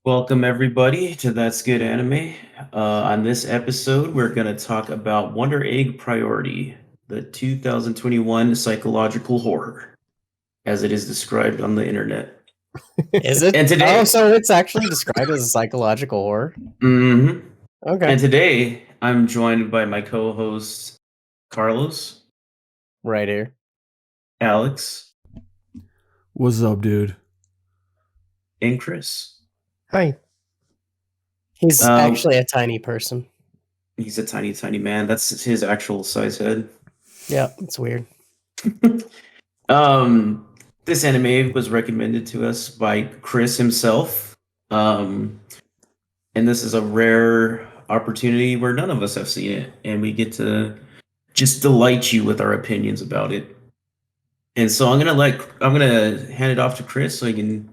Welcome everybody to That's Good Anime. On this episode, we're going to talk about Wonder Egg Priority, the 2021 psychological horror, as it is described on the internet. Is it? And today, so it's actually described as a psychological horror. Mhm. Okay, And today, I'm joined by my co-hosts Carlos, right here. Alex, What's up, dude? and Chris. Hi. He's actually a tiny person. He's a tiny, tiny man. That's his actual size head. Yeah, it's weird. This anime was recommended to us by Chris himself. And this is a rare opportunity where none of us have seen it, and we get to just delight you with our opinions about it. And so I'm gonna hand it off to Chris so he can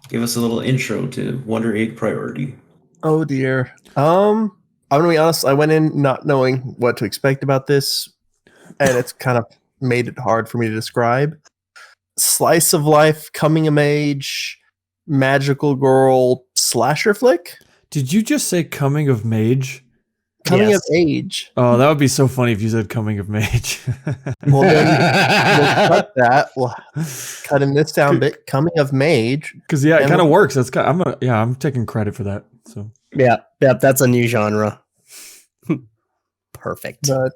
give us a little intro to Wonder Egg Priority. Oh dear. I'm gonna be honest. I went in not knowing what to expect about this, and it's kind of made it hard for me to describe. Slice of life, coming of age, magical girl slasher flick. Did you just say coming of mage? Coming Yes. of age. Oh, that would be so funny if you said coming of mage. Well, then we'll cut that. We'll cut in this down bit. Coming of mage. Because yeah, it And kind of we'll- works. That's I'm taking credit for that. So Yeah, that's a new genre. Perfect. But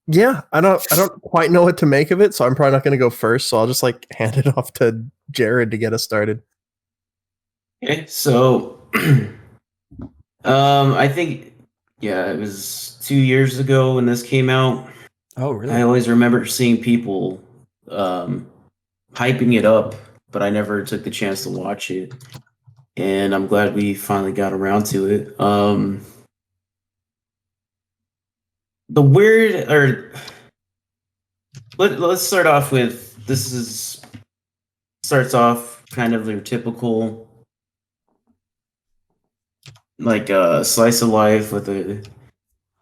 yeah, I don't quite know what to make of it, so I'm probably not going to go first. So I'll just hand it off to Jared to get us started. Okay, so I think it was 2 years ago when this came out. oh really? I always remember seeing people hyping it up, but I never took the chance to watch it. And I'm glad we finally got around to it. Let's start off with starts off kind of your typical slice of life with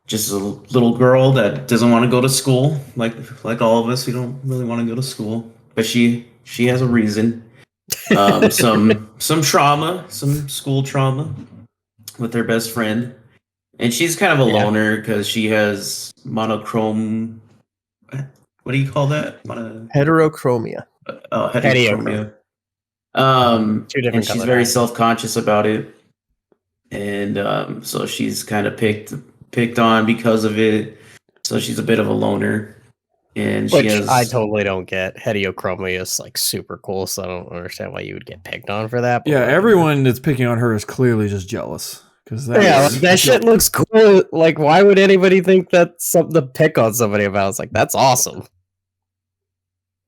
just a little girl that doesn't want to go to school, like all of us. We don't really want to go to school, but she has a reason. Some trauma, some school trauma with her best friend, and she's kind of a loner because she has monochrome. What do you call that? Heterochromia. Heterochromia. Two different and she's color very eyes. self-conscious about it, and so she's kind of picked on because of it. So she's a bit of a loner, and Which she has. I totally don't get. Heterochromia is super cool, so I don't understand why you would get picked on for that. but Yeah, whatever. everyone that's picking on her is clearly just jealous. Because Yeah, that shit looks cool. Like, why would anybody think that's something to pick on somebody about? It's like, that's awesome.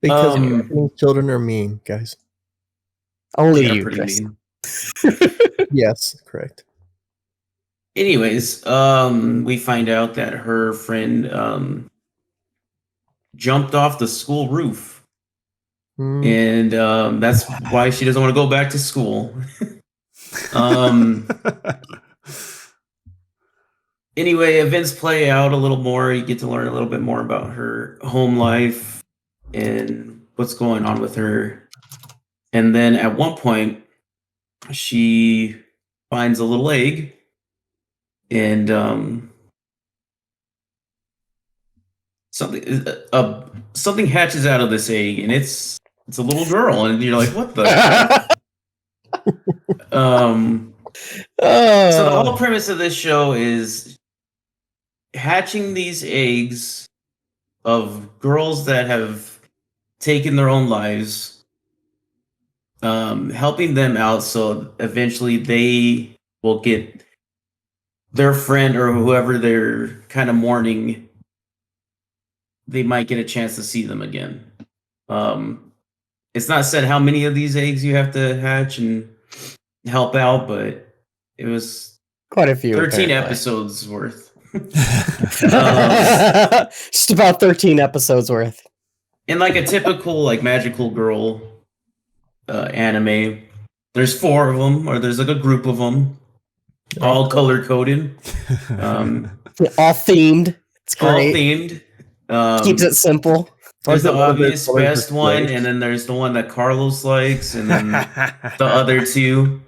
Because Um, children are mean, guys. Only They're you, pretty Chris. mean. Yes, correct. Anyways, we find out that her friend jumped off the school roof, and that's why she doesn't want to go back to school. Anyway, events play out a little more. You get to learn a little bit more about her home life and what's going on with her. And then at one point, she finds a little egg, and something hatches out of this egg, and it's a little girl, and you're like, what the? So the whole premise of this show is hatching these eggs of girls that have taken their own lives, helping them out so eventually they will get their friend or whoever they're kind of mourning. They might get a chance to see them again. It's not said how many of these eggs you have to hatch and help out, but it was Quite a few. 13 apparently. episodes worth. Just about 13 episodes worth. In like a typical magical girl anime, there's 4 of them, or there's like a group of them, all color coded, All themed. It's all great. themed. Keeps it simple. There's the Like one of obvious colors best is one, gray. and then there's the one that Carlos likes, and then the other two.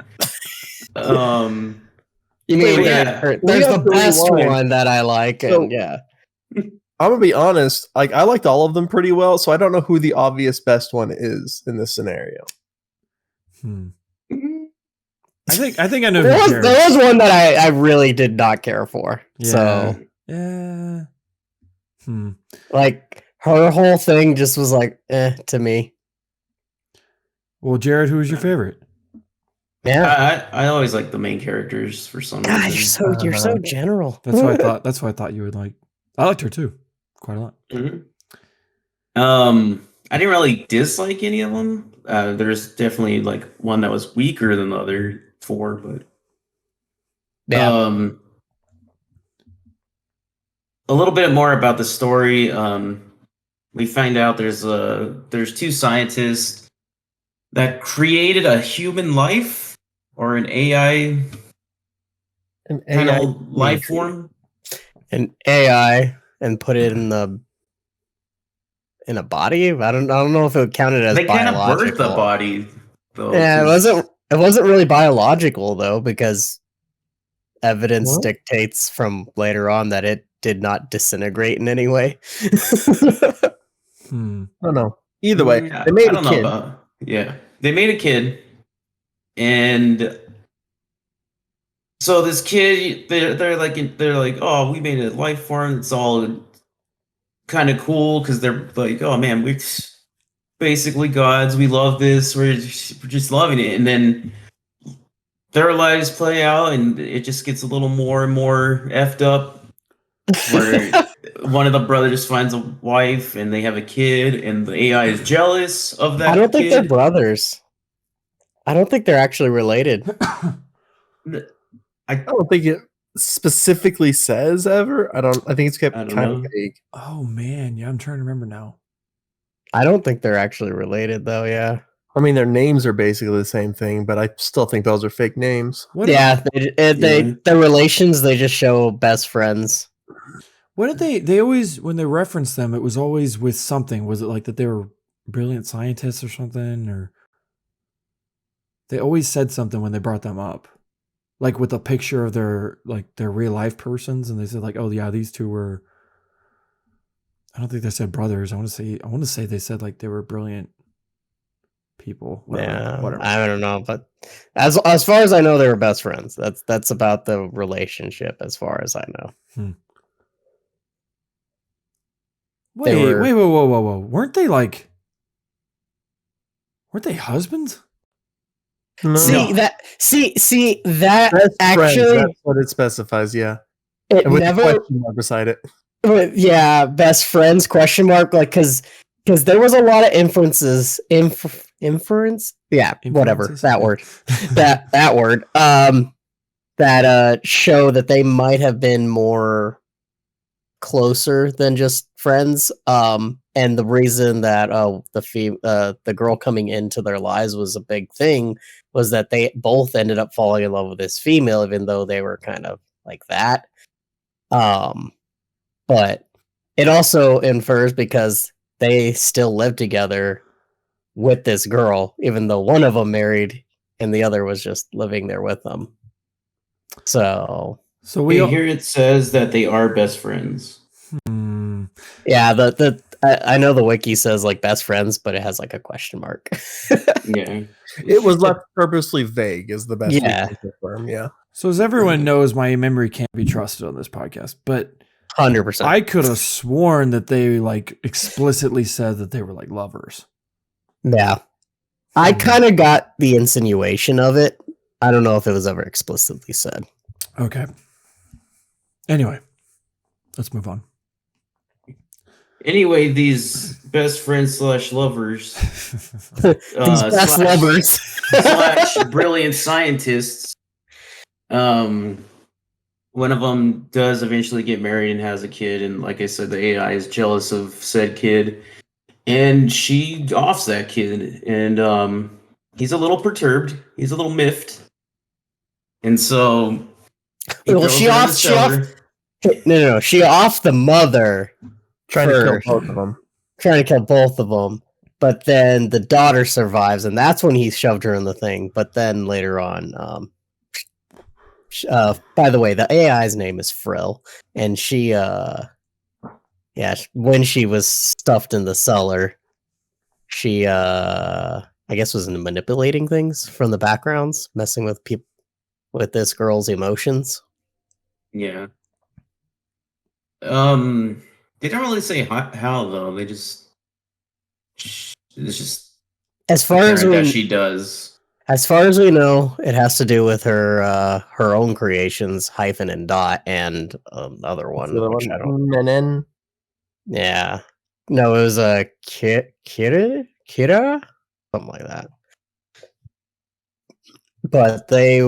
You mean Wait, there's we the have to best rewind. one that I like, So- and yeah. I'm gonna be honest. Like I liked all of them pretty well, so I don't know who the obvious best one is in this scenario. Hmm. I think I know There who was, Jared. there was one that I really did not care for. So Yeah. Hmm. like her whole thing just was like to me. Well, Jared, who's your favorite? Yeah. I always like the main characters for some God, reason. you're so general. That's what I thought. That's what I thought you would like. I liked her too, quite a lot. Mhm. I didn't really dislike any of them. There's definitely like one that was weaker than the other four, but Yeah. a little bit more about the story. We find out there's two scientists that created a human life or an AI An kind AI of life form. An AI and put it in a body. I don't know if it counted as They kind of biological. birthed the body, though. Yeah, it 'cause- wasn't really biological though, because evidence What? dictates from later on that it did not disintegrate in any way. Hmm. I don't know. Either way, Yeah, they made I a don't know kid. yeah, they made a kid, and so this kid, they're like, oh, we made a life form. It's all kind of cool because they're like, oh man, we're basically gods. We love this. We're just loving it, and then their lives play out, and it just gets a little more and more effed up. Where one of the brothers finds a wife, and they have a kid, and the AI is jealous of that. I don't think kid. they're brothers. I don't think they're actually related. I don't think it specifically says ever. I think it's kept I don't kind know. of vague. Oh man, yeah, I'm trying to remember now. I don't think they're actually related though, yeah. I mean, their names are basically the same thing, but I still think those are fake names. What? Yeah, their relations, they just show best friends. What did they always when they referenced them? It was always with something. Was it like that they were brilliant scientists or something? Or they always said something when they brought them up, like with a picture of their real life persons, and they said like, oh yeah, these two were. I don't think they said brothers. I want to say they said like they were brilliant people. Whatever. I don't know, but as far as I know, they were best friends. That's about the relationship as far as I know. Wait, They were- whoa. Weren't they husbands? No. See that Best actually friends, that's what it specifies. Yeah, it and with never the question mark beside it. yeah, best friends question mark, like because there was a lot of inference whatever Inferences? that word that word that show that they might have been more closer than just friends, and the reason that the girl coming into their lives was a big thing was that they both ended up falling in love with this female, even though they were kind of like that. But it also infers because they still live together with this girl, even though one of them married and the other was just living there with them. So So we all, Here it says that they are best friends. yeah, I know the wiki says like best friends, but it has like a question mark. Yeah. It was left purposely vague, is the best we Yeah. can confirm. Yeah, So as everyone knows, my memory can't be trusted on this podcast, but 100%. I could have sworn that they like explicitly said that they were like lovers. Yeah. I kind of got the insinuation of it. I don't know if it was ever explicitly said. Okay. Anyway, let's move on. Anyway, these best friends / lovers, These best slash- lovers. / brilliant scientists. One of them does eventually get married and has a kid, and like I said, the AI is jealous of said kid, and she offs that kid, and he's a little perturbed, he's a little miffed, and so he Well, throws she her in the offs- she off- cellar. No. She offed the mother. trying to First. kill both of them. trying to kill both of them. But then the daughter survives, and that's when he shoved her in the thing. But then later on, by the way, the AI's name is Frill, and she, when she was stuffed in the cellar, she, I guess, was manipulating things from the backgrounds, messing with people, with this girl's emotions. Yeah. They don't really say how though. They just it's just As far as apparent that we, she does. as far as we know, it has to do with her own creations, Hyphen and Dot, and the other one, The other which one, I don't. Menen. Yeah, no, it was a Kira, something like that. But they,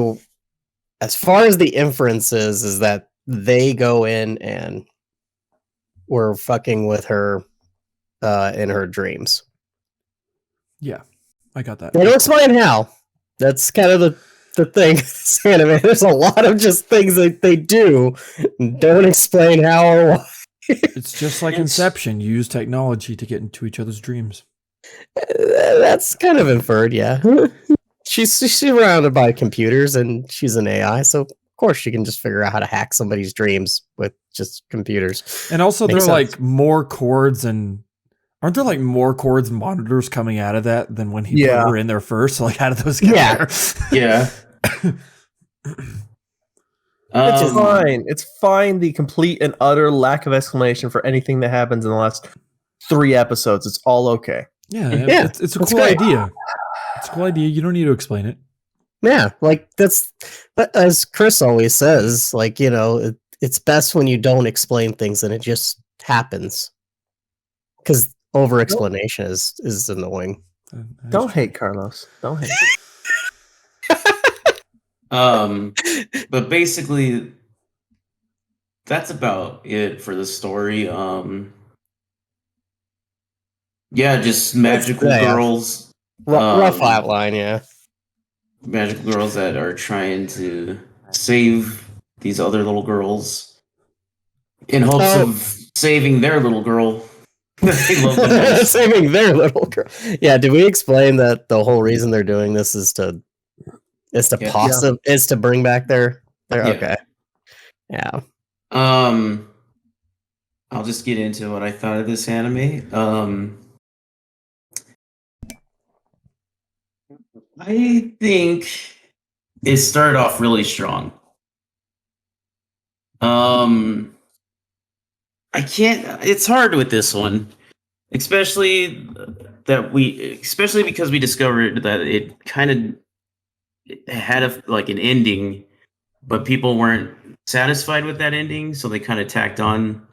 as far as the inferences, is that they go in and were fucking with her in her dreams. Yeah, I got that. They don't explain how. That's kind of the thing. This anime. There's a lot of just things that they do, don't explain how or why. It's just like It's- Inception. You use technology to get into each other's dreams. That's kind of inferred, yeah. She's surrounded by computers and she's an AI, so of course she can just figure out how to hack somebody's dreams with just computers. And also, Makes there are sense. like more cords and aren't there like more cords and monitors coming out of that than when he Yeah. put her in there first? So like, how did those get Yeah. there? Yeah. It's Um, fine. It's fine. The complete and utter lack of explanation for anything that happens in the last 3 episodes. It's all okay. Yeah, Yeah, it's a that's cool great. idea. It's a cool idea. You don't need to explain it. Yeah, like that's as Chris always says, like, it's best when you don't explain things and it just happens. Because over explanation is annoying. That's Don't true. hate Carlos. Don't hate. but basically, that's about it for the story. Yeah, just magical yeah. girls. Rough Um, outline, yeah. Magical girls that are trying to save these other little girls in hopes Oh. of saving their little girl. They love the most. Saving their little girl. Yeah, did we explain that the whole reason they're doing this is to Yeah. is to bring back their Yeah. okay. Yeah. I'll just get into what I thought of this anime. I think it started off really strong. I can't. It's hard with this one, especially because we discovered that it kind of had an ending, but people weren't satisfied with that ending, so they kind of tacked on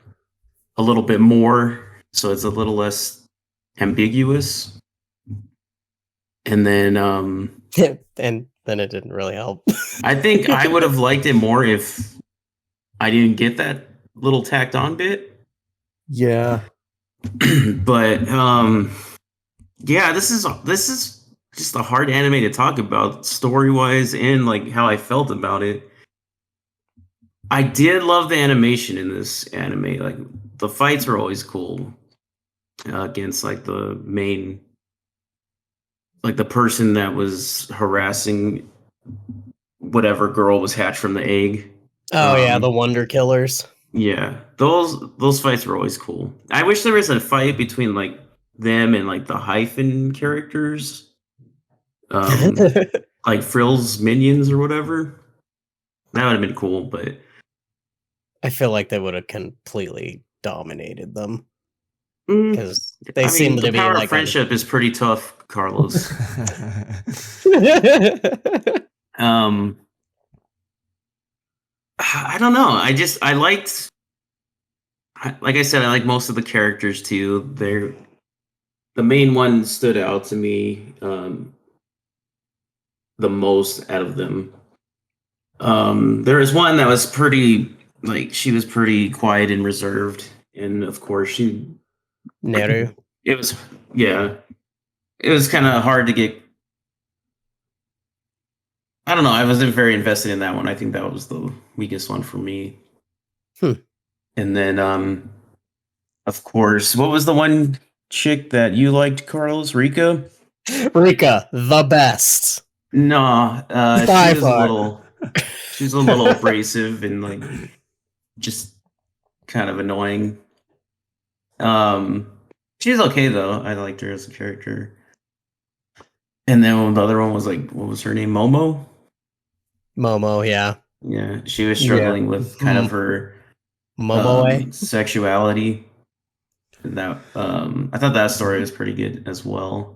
a little bit more, so it's a little less ambiguous. And then And then it didn't really help. I think I would have liked it more if I didn't get that little tacked on bit. Yeah. But yeah, this is just a hard anime to talk about story wise and like how I felt about it. I did love the animation in this anime. Like the fights were always cool against like the main, like the person that was harassing whatever girl was hatched from the egg. Oh yeah, the Wonder Killers. Yeah, those fights were always cool. I wish there was a fight between like them and like the hyphen characters, like Frill's minions or whatever. That would have been cool, but I feel like they would have completely dominated them mm, because they seem the to be power like of friendship is pretty tough, Carlos. I don't know. I liked, like I said, I like most of the characters too. The main one stood out to me the most out of them. There was one that was pretty, like, she was pretty quiet and reserved, and of course Neru. it was kind of hard to get. I don't know. I wasn't very invested in that one. I think that was the weakest one for me. And then, of course, what was the one chick that you liked, Carlos, Rika? Rika, the best. Nah, By she was a far. little, she's a little abrasive and like just kind of annoying. She's okay though. I liked her as a character. And then the other one was like, what was her name? Momo. Momo, yeah. Yeah, she was Yeah. struggling with kind of her Momoe. sexuality. And that I thought that story was pretty good as well.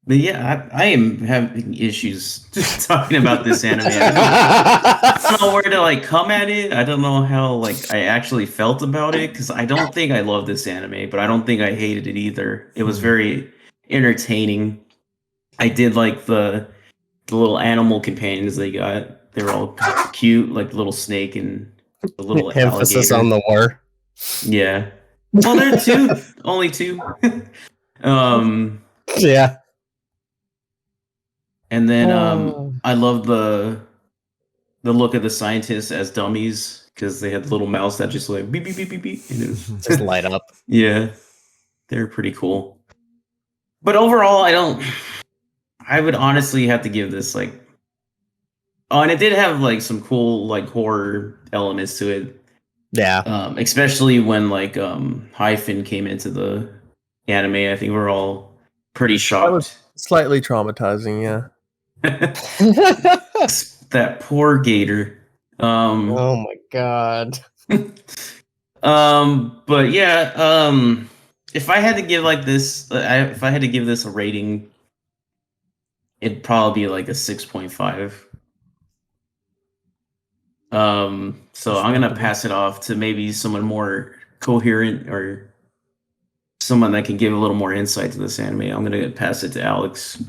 But yeah, I am having issues talking about this anime. I don't know where to like come at it. I don't know how like I actually felt about it because I don't think I love this anime, but I don't think I hated it either. It was very entertaining. I did like the little animal companions they got. They were all cute, like the little snake and the little Emphasis alligator. on the war. Yeah. Well, there are two, only two. Yeah. And then Oh. I love the look of the scientists as dummies because they had little mouths that just like beep beep beep beep beep. And it was Just light up. yeah, they're pretty cool. But overall, I would honestly have to give this like. Oh, and it did have like some cool like horror elements to it. Yeah. Especially when like Hyphen came into the anime. I think we're all pretty shocked. was slightly traumatizing, yeah. That poor gator. Oh my god. But yeah, if I had to give like this, if I had to give this a rating, it'd probably be like a 6.5. So I'm gonna pass it off to maybe someone more coherent or someone that can give a little more insight to this anime. I'm gonna pass it to Alex.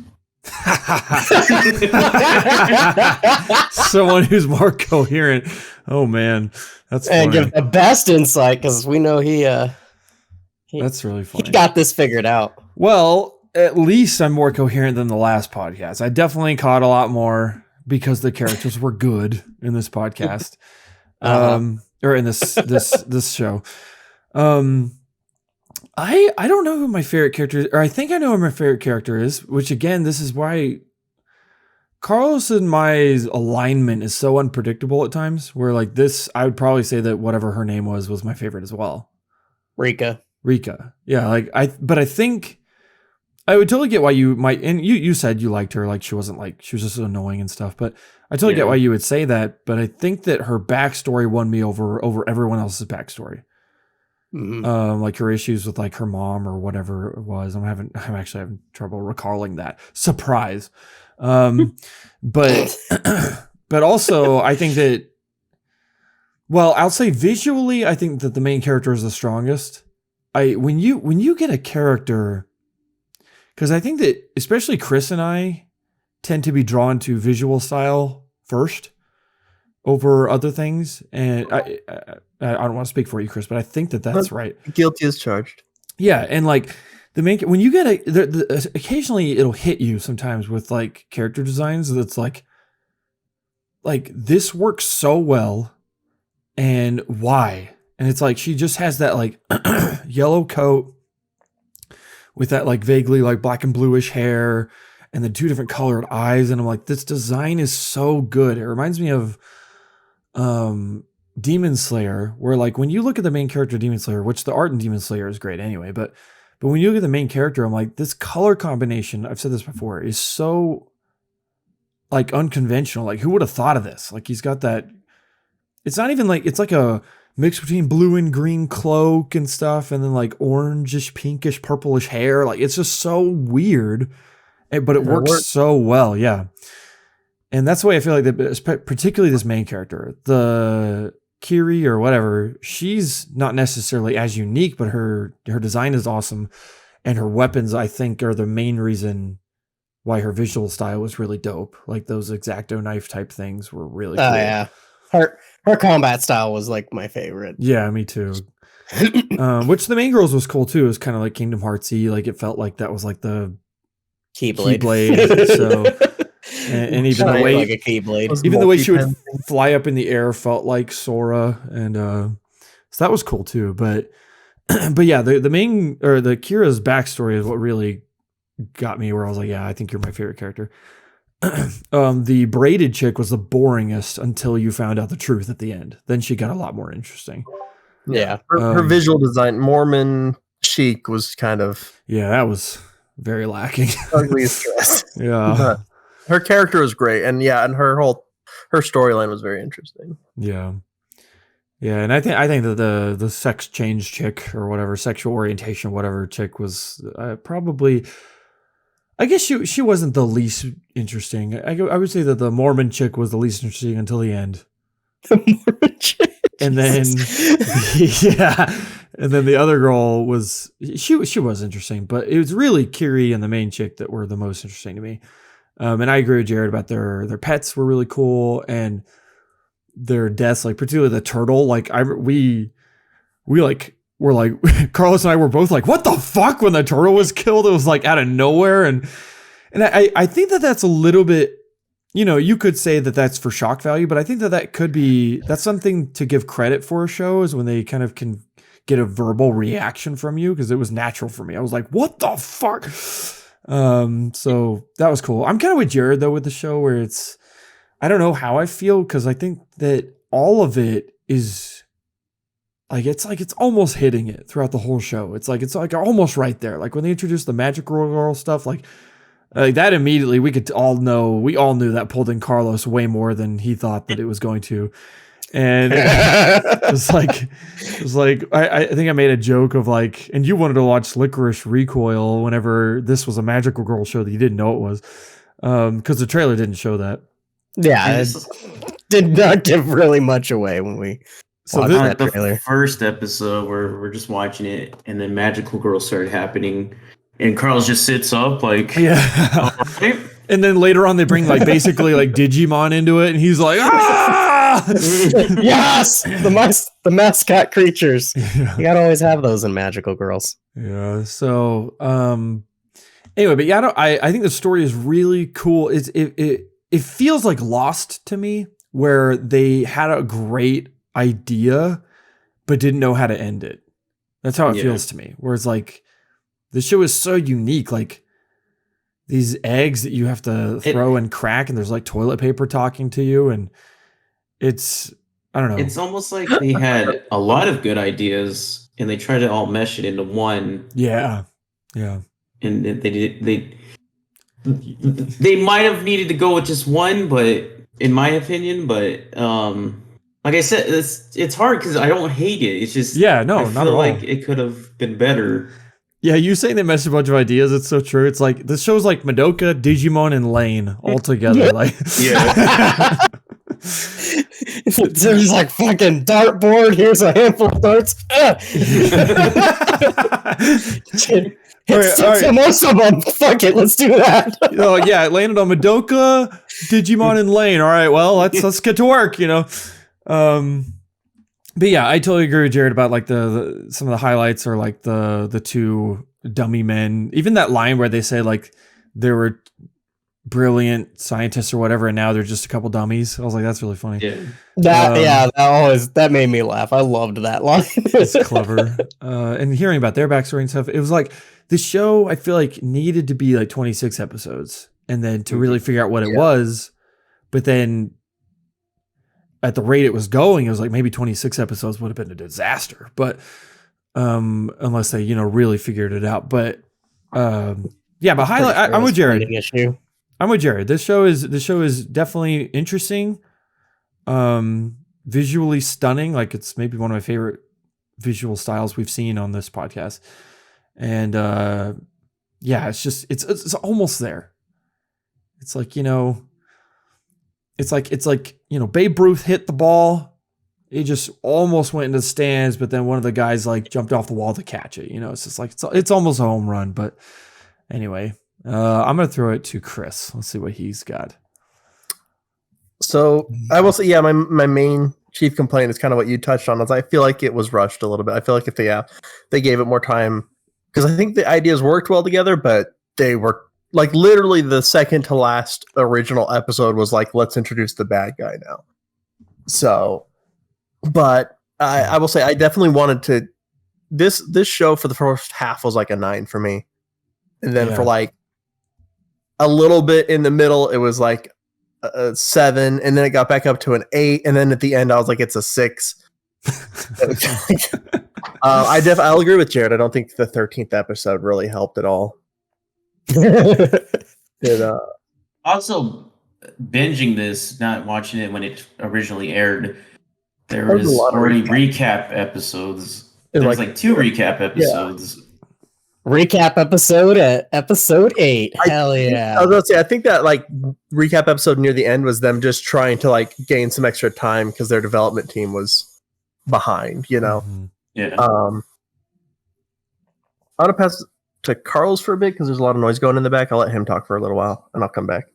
Someone who's more coherent. Oh man, that's And funny. give the best insight because we know he That's really he funny. got this figured out. Well, at least I'm more coherent than the last podcast. I definitely caught a lot more because the characters were good in this podcast, or in this show. I don't know who my favorite character is, or I think I know who my favorite character is. Which again, this is why Carlos and my alignment is so unpredictable at times. Where like this, I would probably say that whatever her name was my favorite as well. Rika. Yeah, but I think I would totally get why you might, and you said you liked her, like she wasn't like, she was just annoying and stuff, but I totally get why you would say that, but I think that her backstory won me over everyone else's backstory. Mm-hmm. Like her issues with like her mom or whatever it was. I'm actually having trouble recalling that. Surprise. But also I think that, well, I'll say visually, I think that the main character is the strongest. When you get a character, because I think that especially Chris and I tend to be drawn to visual style first over other things, and I don't want to speak for you, Chris, but I think that that's right. Guilty as charged. Yeah, and like when you get occasionally it'll hit you sometimes with like character designs that's like this works so well, and why? And it's like she just has that like yellow coat with that like vaguely like black and bluish hair and the two different colored eyes. And I'm like, this design is so good. It reminds me of Demon Slayer, where like when you look at the main character of Demon Slayer, which the art in Demon Slayer is great anyway, but when you look at the main character, I'm like, this color combination, I've said this before, is so like unconventional. Like who would have thought of this? Like he's got that, it's not even like, it's like a mix between blue and green cloak and stuff, and then like orangish, pinkish, purplish hair. Like it's just so weird, but it works so well. Yeah. And that's the way I feel like that, particularly this main character, the Kiri or whatever, she's not necessarily as unique, but her design is awesome. And her weapons, I think, are the main reason why her visual style was really dope. Like those X-Acto knife type things were really cool. Oh yeah. Her combat style was like my favorite. Yeah, me too. Which the main girls was cool too. It was kind of like Kingdom Heartsy. Like it felt like that was like the Keyblade. So, and even the way like a Keyblade, even the way she would fly up in the air felt like Sora. And So that was cool too. But but yeah, the main or the Kira's backstory is what really got me where I was like, yeah, I think you're my favorite character. The braided chick was the boringest until you found out the truth at the end. Then she got a lot more interesting. Yeah. Her visual design, Mormon chic, was kind of Yeah, that was very lacking. ugly as dress. Yeah. But her character was great, and her storyline was very interesting. Yeah. Yeah, and I think that the sex change chick or whatever, sexual orientation, whatever chick was probably, I guess she wasn't the least interesting. I would say that the Mormon chick was the least interesting until the end. And then yeah, and then the other girl was she was interesting, but it was really Kiri and the main chick that were the most interesting to me. And I agree with Jared about their pets were really cool and their deaths, like particularly the turtle. Like we like were like Carlos and I were both like, what the fuck when the turtle was killed? It was like out of nowhere, and I think that that's a little bit, you know, you could say that that's for shock value, but I think that could be that's something to give credit for a show is when they kind of can get a verbal reaction from you, because it was natural for me. I was like, what the fuck? So that was cool. I'm kind of with Jared though with the show where it's, I don't know how I feel, because I think that all of it is it's almost hitting it throughout the whole show. It's like almost right there. Like when they introduced the magical girl stuff, like that immediately we all knew that pulled in Carlos way more than he thought that it was going to. And it's like I think I made a joke of like, and you wanted to watch Licorice Recoil whenever this was a magical girl show that you didn't know it was, because the trailer didn't show that. Yeah, it did not give really much away when we watched that trailer. The first episode where we're just watching it, and then magical girl started happening, and Carlos just sits up like, yeah. Right. And then later on they bring like basically like Digimon into it, and he's like, ah! Yes, the mascot creatures. Yeah. You gotta always have those in magical girls. Yeah. So anyway, but yeah, I think the story is really cool. It feels like Lost to me, where they had a great idea, but didn't know how to end it. That's how it feels to me. Where it's like, the show is so unique. Like these eggs that you have to throw and crack, and there's like toilet paper talking to you. And it's, I don't know. It's almost like they had a lot of good ideas and they tried to all mesh it into one. Yeah. Yeah. And they might have needed to go with just one, but in my opinion, like I said, it's hard because I don't hate it. It's just I not at all. like it could have been better. Yeah, you saying they meshed a bunch of ideas. It's so true. It's like this show's like Madoka, Digimon, and Lane all together. Like Yeah. There's like fucking dartboard. Here's a handful of darts. Hit most of them. Fuck it, let's do that. Oh yeah, it landed on Madoka, Digimon, and Lane. All right, well let's get to work. You know, but yeah, I totally agree with Jared about like the some of the highlights are like the two dummy men. Even that line where they say like there were brilliant scientists or whatever, and now they're just a couple dummies. I was like, that's really funny. Yeah. That made me laugh. I loved that line. It's clever. And hearing about their backstory and stuff, it was like the show, I feel like, needed to be like 26 episodes and then to really figure out what it was. But then at the rate it was going, it was like maybe 26 episodes would have been a disaster. But unless they, really figured it out. But yeah, but highlight. I'm with Jared. I'm with Jared. This show is definitely interesting. Visually stunning. Like it's maybe one of my favorite visual styles we've seen on this podcast. And yeah, it's almost there. It's like, it's like Babe Ruth hit the ball. It just almost went into the stands, but then one of the guys like jumped off the wall to catch it. It's just like it's almost a home run. But anyway, I'm gonna throw it to Chris. Let's see what he's got. So I will say, yeah, my main chief complaint is kind of what you touched on. Is I feel like it was rushed a little bit. I feel like if they gave it more time, because I think the ideas worked well together, but they were like literally the second to last original episode was like, let's introduce the bad guy now. So, but I will say I definitely wanted to. This show for the first half was like a 9 for me, and then for Yeah. like a little bit in the middle, it was like a 7, and then it got back up to an 8, and then at the end, I was like, it's a 6. I'll agree with Jared. I don't think the 13th episode really helped at all. It, Also, binging this, not watching it when it originally aired, there There was a was lot of already recap. recap episodes. It There's like- like 2 recap episodes. Recap episode at episode 8. Hell yeah. I was gonna say, I think that like recap episode near the end was them just trying to like gain some extra time because their development team was behind, you know. Mhm. Yeah. I'm gonna pass to Carlos for a bit because there's a lot of noise going in the back. I'll let him talk for a little while and I'll come back.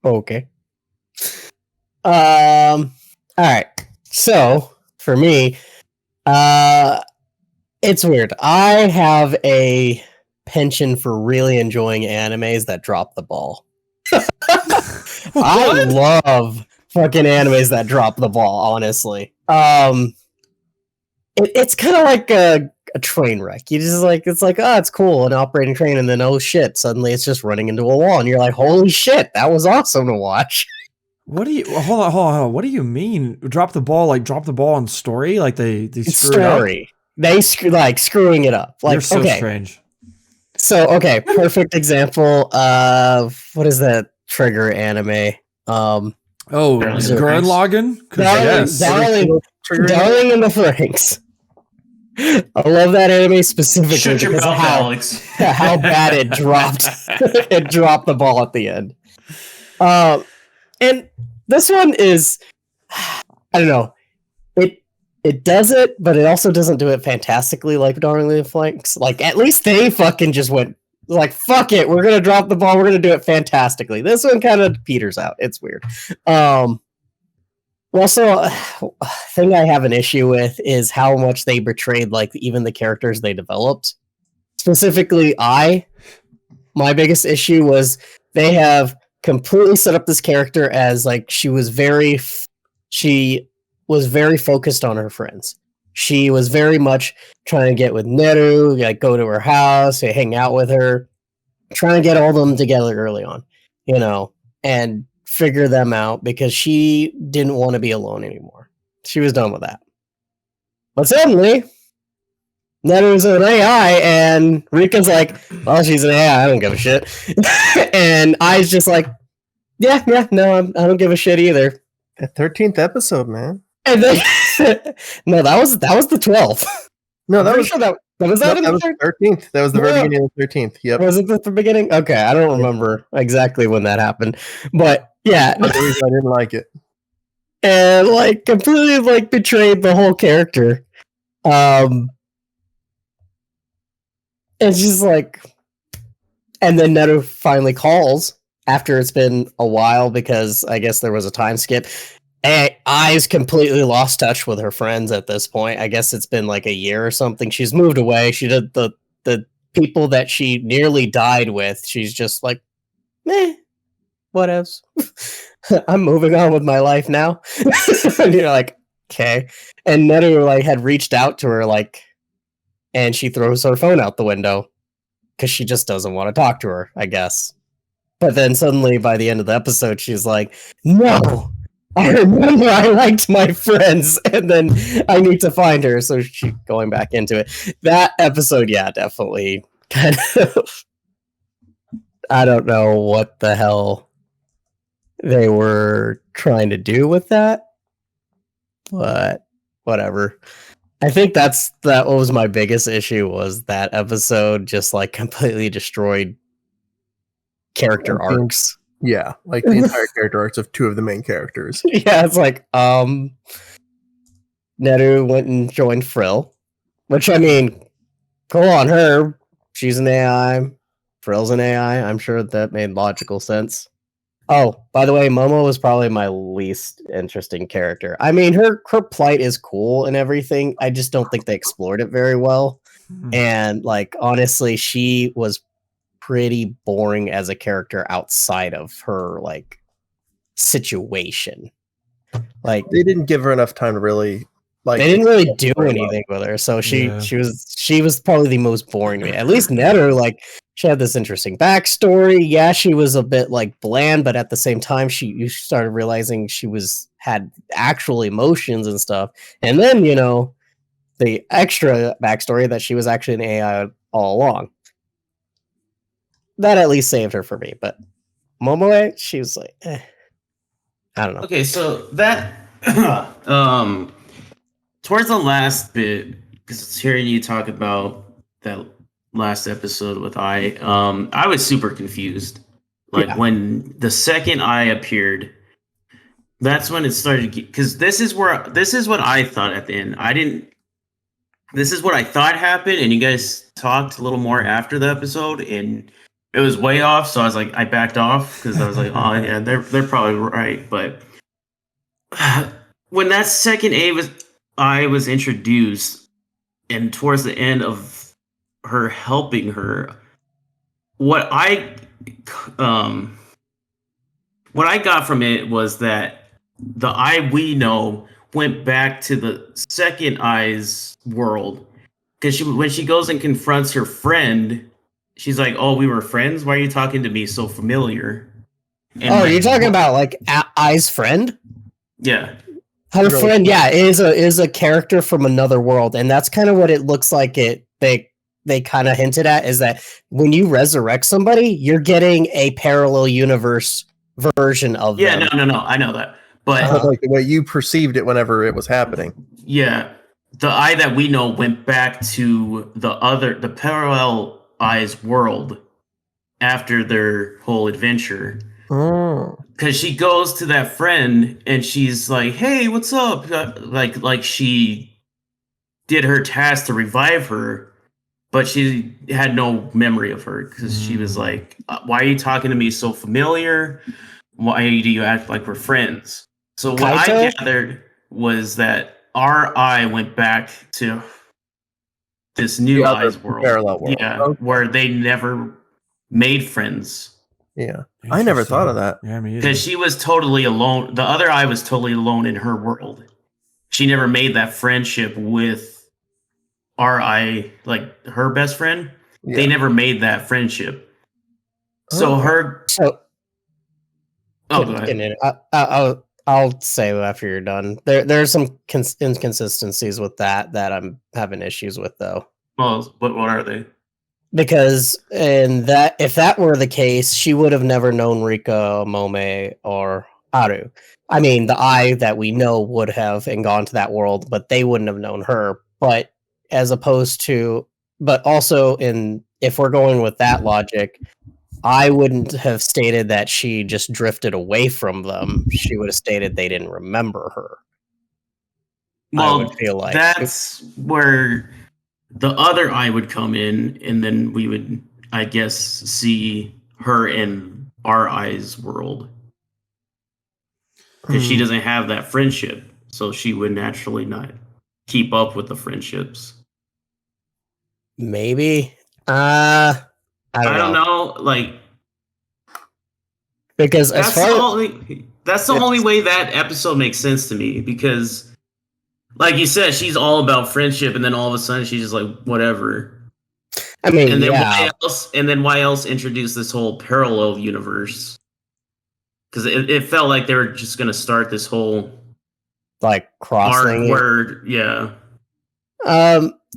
Okay. All right. So for me, it's weird. I have a penchant for really enjoying animes that drop the ball. I love fucking animes that drop the ball, honestly. It's kind of like a train wreck. You just like, it's like, oh, it's cool, an operating train, and then oh shit, suddenly it's just running into a wall, and you're like, holy shit, that was awesome to watch. What do you hold on? What do you mean? Drop the ball? Like drop the ball on story? Like they It's screw it up? story. They like screwing it up. Like You're so okay, strange. so okay, perfect example of what is that trigger anime? Oh, Darling in the Gurren Franxx? Lagann? 'Cause Darling, yes. Darling in the Franxx. I love that anime specifically Shut your because mouth, how Alex. how bad it dropped. It dropped the ball at the end. And this one is, I don't know, it does it, but it also doesn't do it fantastically like Darling in the Franxx. Like at least they fucking just went like, fuck it, we're gonna drop the ball, we're gonna do it fantastically. This one kind of peters out. It's weird. Also, thing I have an issue with is how much they betrayed like even the characters they developed. Specifically, my biggest issue was they have completely set up this character as like she was very focused on her friends. She was very much trying to get with Neru, like go to her house, hang out with her, trying to get all of them together early on, you know, and figure them out because she didn't want to be alone anymore. She was done with that. But suddenly, Neru's an AI, and Rika's like, well, she's an AI, I don't give a shit. And I's just like, yeah, no, I don't give a shit either. The 13th episode, man. And then, no, that was the 12th. No, I'm that pretty was sure that was no, that in that the was third? 13th. That was the very Yeah. beginning of the 13th. Yep. Was it the beginning? Okay, I don't remember exactly when that happened, but yeah, That's the reason I didn't like it. and like completely like betrayed the whole character. It's just like, and then Neru finally calls after it's been a while because I guess there was a time skip. And Ai's completely lost touch with her friends at this point. I guess it's been like a year or something. She's moved away. She did the people that she nearly died with. She's just like, whatevs. I'm moving on with my life now. And you're like, okay. And Neru like had reached out to her like, and she throws her phone out the window because she just doesn't want to talk to her, I guess. But then suddenly by the end of the episode, she's like, no, I remember I liked my friends and then I need to find her. So she's going back into it. That episode, yeah, definitely kind of, I don't know what the hell they were trying to do with that, but whatever. I think that was my biggest issue was that episode just like completely destroyed character Okay. arcs. Yeah, like the entire character arcs of 2 of the main characters. Yeah, it's like Neru went and joined Frill, which I mean, go on her. She's an AI. Frill's an AI. I'm sure that made logical sense. Oh, by the way, Momo was probably my least interesting character. I mean, her plight is cool and everything. I just don't think they explored it very well. And like honestly, she was pretty boring as a character outside of her like situation. Like They didn't give her enough time to really like. they didn't really do very well. anything with her, so she Yeah. she was probably the most boring to me. At least Netter, like she had this interesting backstory. Yeah, she was a bit like bland, but at the same time, you started realizing she had actual emotions and stuff. And then the extra backstory that she was actually an AI all along. That at least saved her for me. But Momoe, she was like, I don't know. Okay, so that towards the last bit, because it's hearing you talk about that last episode with I was super confused. Like Yeah. when the second I appeared, that's when it started. Because this is what I thought at the end. This is what I thought happened, and you guys talked a little more after the episode, and it was way off. So I was like, I backed off because I was like, oh yeah, they're probably right. But when that second I was introduced, and towards the end of her helping her, what I got from it was that the I we know went back to the second Eye's world, because when she goes and confronts her friend, she's like, "Oh, we were friends. Why are you talking to me so familiar?" And Oh, you're talking about like Ai's friend? yeah. Her Really? friend, yeah, is a character from another world, and that's kind of what it looks like. They kind of hinted at is that when you resurrect somebody, you're getting a parallel universe version of Yeah, them. no, I know that. But Like the way you perceived it whenever it was happening. yeah, the I that we know went back to the parallel Eye's world after their whole adventure. Oh. Because she goes to that friend and she's like, "Hey, what's up?" Like she did her task to revive her, but she had no memory of her because she was like, "Why are you talking to me so familiar? Why do you act like we're friends?" So what I Kaito? gathered was that our eye went back to this new The other Eye's world, parallel world. yeah, Okay. where they never made friends. Yeah. I never thought of that. Yeah, me either. Because she was totally alone. The other eye was totally alone in her world. She never made that friendship with our eye, like her best friend. Yeah. They never made that friendship. So Oh. her. So Oh, go ahead. I'll say after you're done. There's some inconsistencies with that I'm having issues with though. Well, what are they? Because if that were the case, she would have never known Rika, Momo, or Aru. I mean, the Eye that we know would have and gone to that world, but they wouldn't have known her. But also if we're going with that logic, I wouldn't have stated that she just drifted away from them. She would have stated they didn't remember her. I Well, would feel like that's where the other eye would come in, and then we would, I guess, see her in our eye's world. Because she doesn't have that friendship, so she would naturally not keep up with the friendships. maybe. I don't know. Like, Because as that's far the only way that episode makes sense to me. Because, like you said, she's all about friendship, and then all of a sudden she's just like, whatever. I mean, And then yeah, why else introduce this whole parallel universe? Because it felt like they were just gonna start this whole like crossing. arc where, yeah.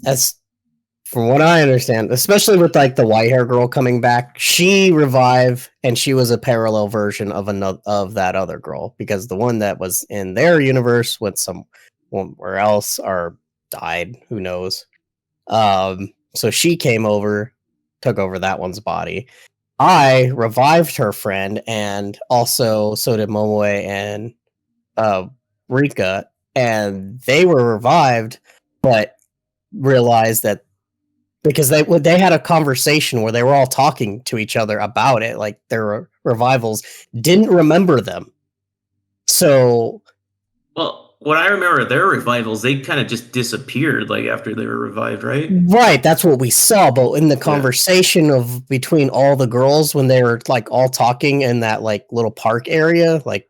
That's from what I understand, especially with like the white hair girl coming back. She revived, and she was a parallel version of that other girl, because the one that was in their universe went somewhere else or died. Who knows? So she came over, took over that one's body. I revived her friend, and also so did Momoe and Rika, and they were revived, but realized that because they had a conversation where they were all talking to each other about it, like their revivals, didn't remember them. So, Well, what I remember, their revivals, they kind of just disappeared like after they were revived, right? right, that's what we saw. But in the conversation of between all the girls, when they were like all talking in that like little park area, like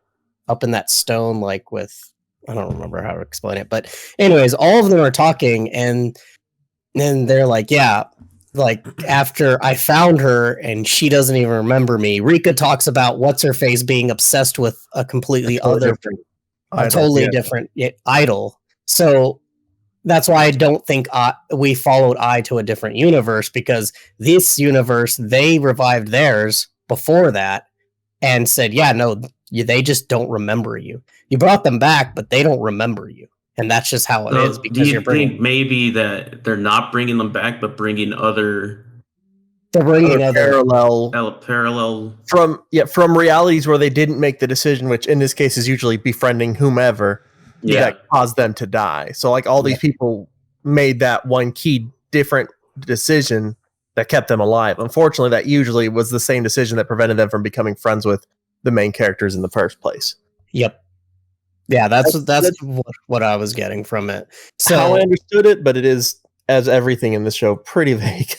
up in that stone, like with I don't remember how to explain it, but anyways, all of them are talking, and then they're like, yeah, like after I found her and she doesn't even remember me. Rika talks about what's her face being obsessed with a completely Totally other, different a idol, totally yeah. different idol. So that's why I don't think we followed I to a different universe, because this universe, they revived theirs before that and said, yeah, no, they just don't remember you. You brought them back, but they don't remember you. And that's just how it is, So, because do you you're bringing, think maybe that they're not bringing them back, but bringing other they're bringing Other other, parallel parallel? from realities where they didn't make the decision, which in this case is usually befriending whomever Yeah, that caused them to die. So like all these people made that one key different decision that kept them alive. Unfortunately, that usually was the same decision that prevented them from becoming friends with the main characters in the first place. yep. Yeah, that's That's what I was getting from it. how So I understood it, but it is, as everything in the show, pretty vague.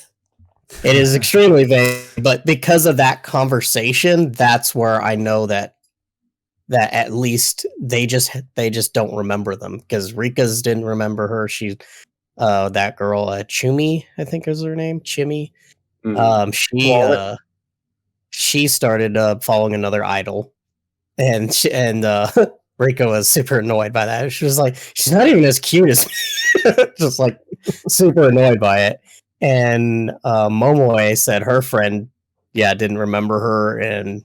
it is extremely vague, but because of that conversation, that's where I know that at least they just don't remember them, because Rika's didn't remember her. She that girl Chumi, I think is her name, Chimmy. Mhm. She started following another idol, and Rika was super annoyed by that. She was like, she's not even as cute as me. Just like super annoyed by it. And Momoe said her friend, yeah, didn't remember her, and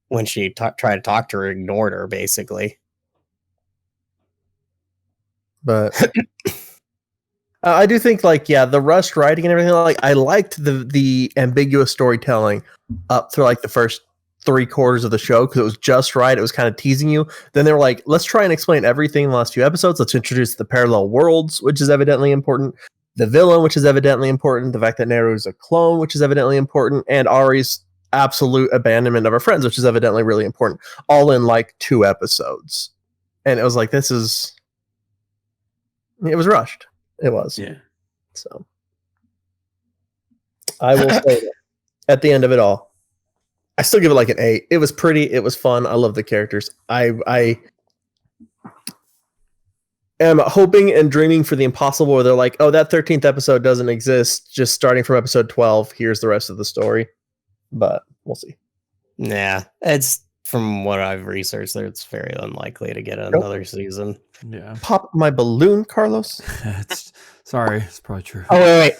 when she tried to talk to her, ignored her basically. But I do think, like, yeah, the rushed writing and everything. Like, I liked the ambiguous storytelling up through like the first 3/4 of the show, because it was just right. It was kind of teasing you. Then they were like, let's try and explain everything in the last few episodes. Let's introduce the parallel worlds, which is evidently important. The villain, which is evidently important. The fact that Neru is a clone, which is evidently important. And Ari's absolute abandonment of her friends, which is evidently really important. All in like 2 episodes. And it was like, it was rushed. It was. Yeah. So I will say that at the end of it all, I still give it like an 8. It was pretty. It was fun. I love the characters. I am hoping and dreaming for the impossible, where they're like, oh, that 13th episode doesn't exist. Just starting from episode 12, here's the rest of the story. But we'll see. Yeah, it's from what I've researched there, it's very unlikely to get another season. Yeah. Pop my balloon, Carlos. Sorry, it's probably true. Oh wait.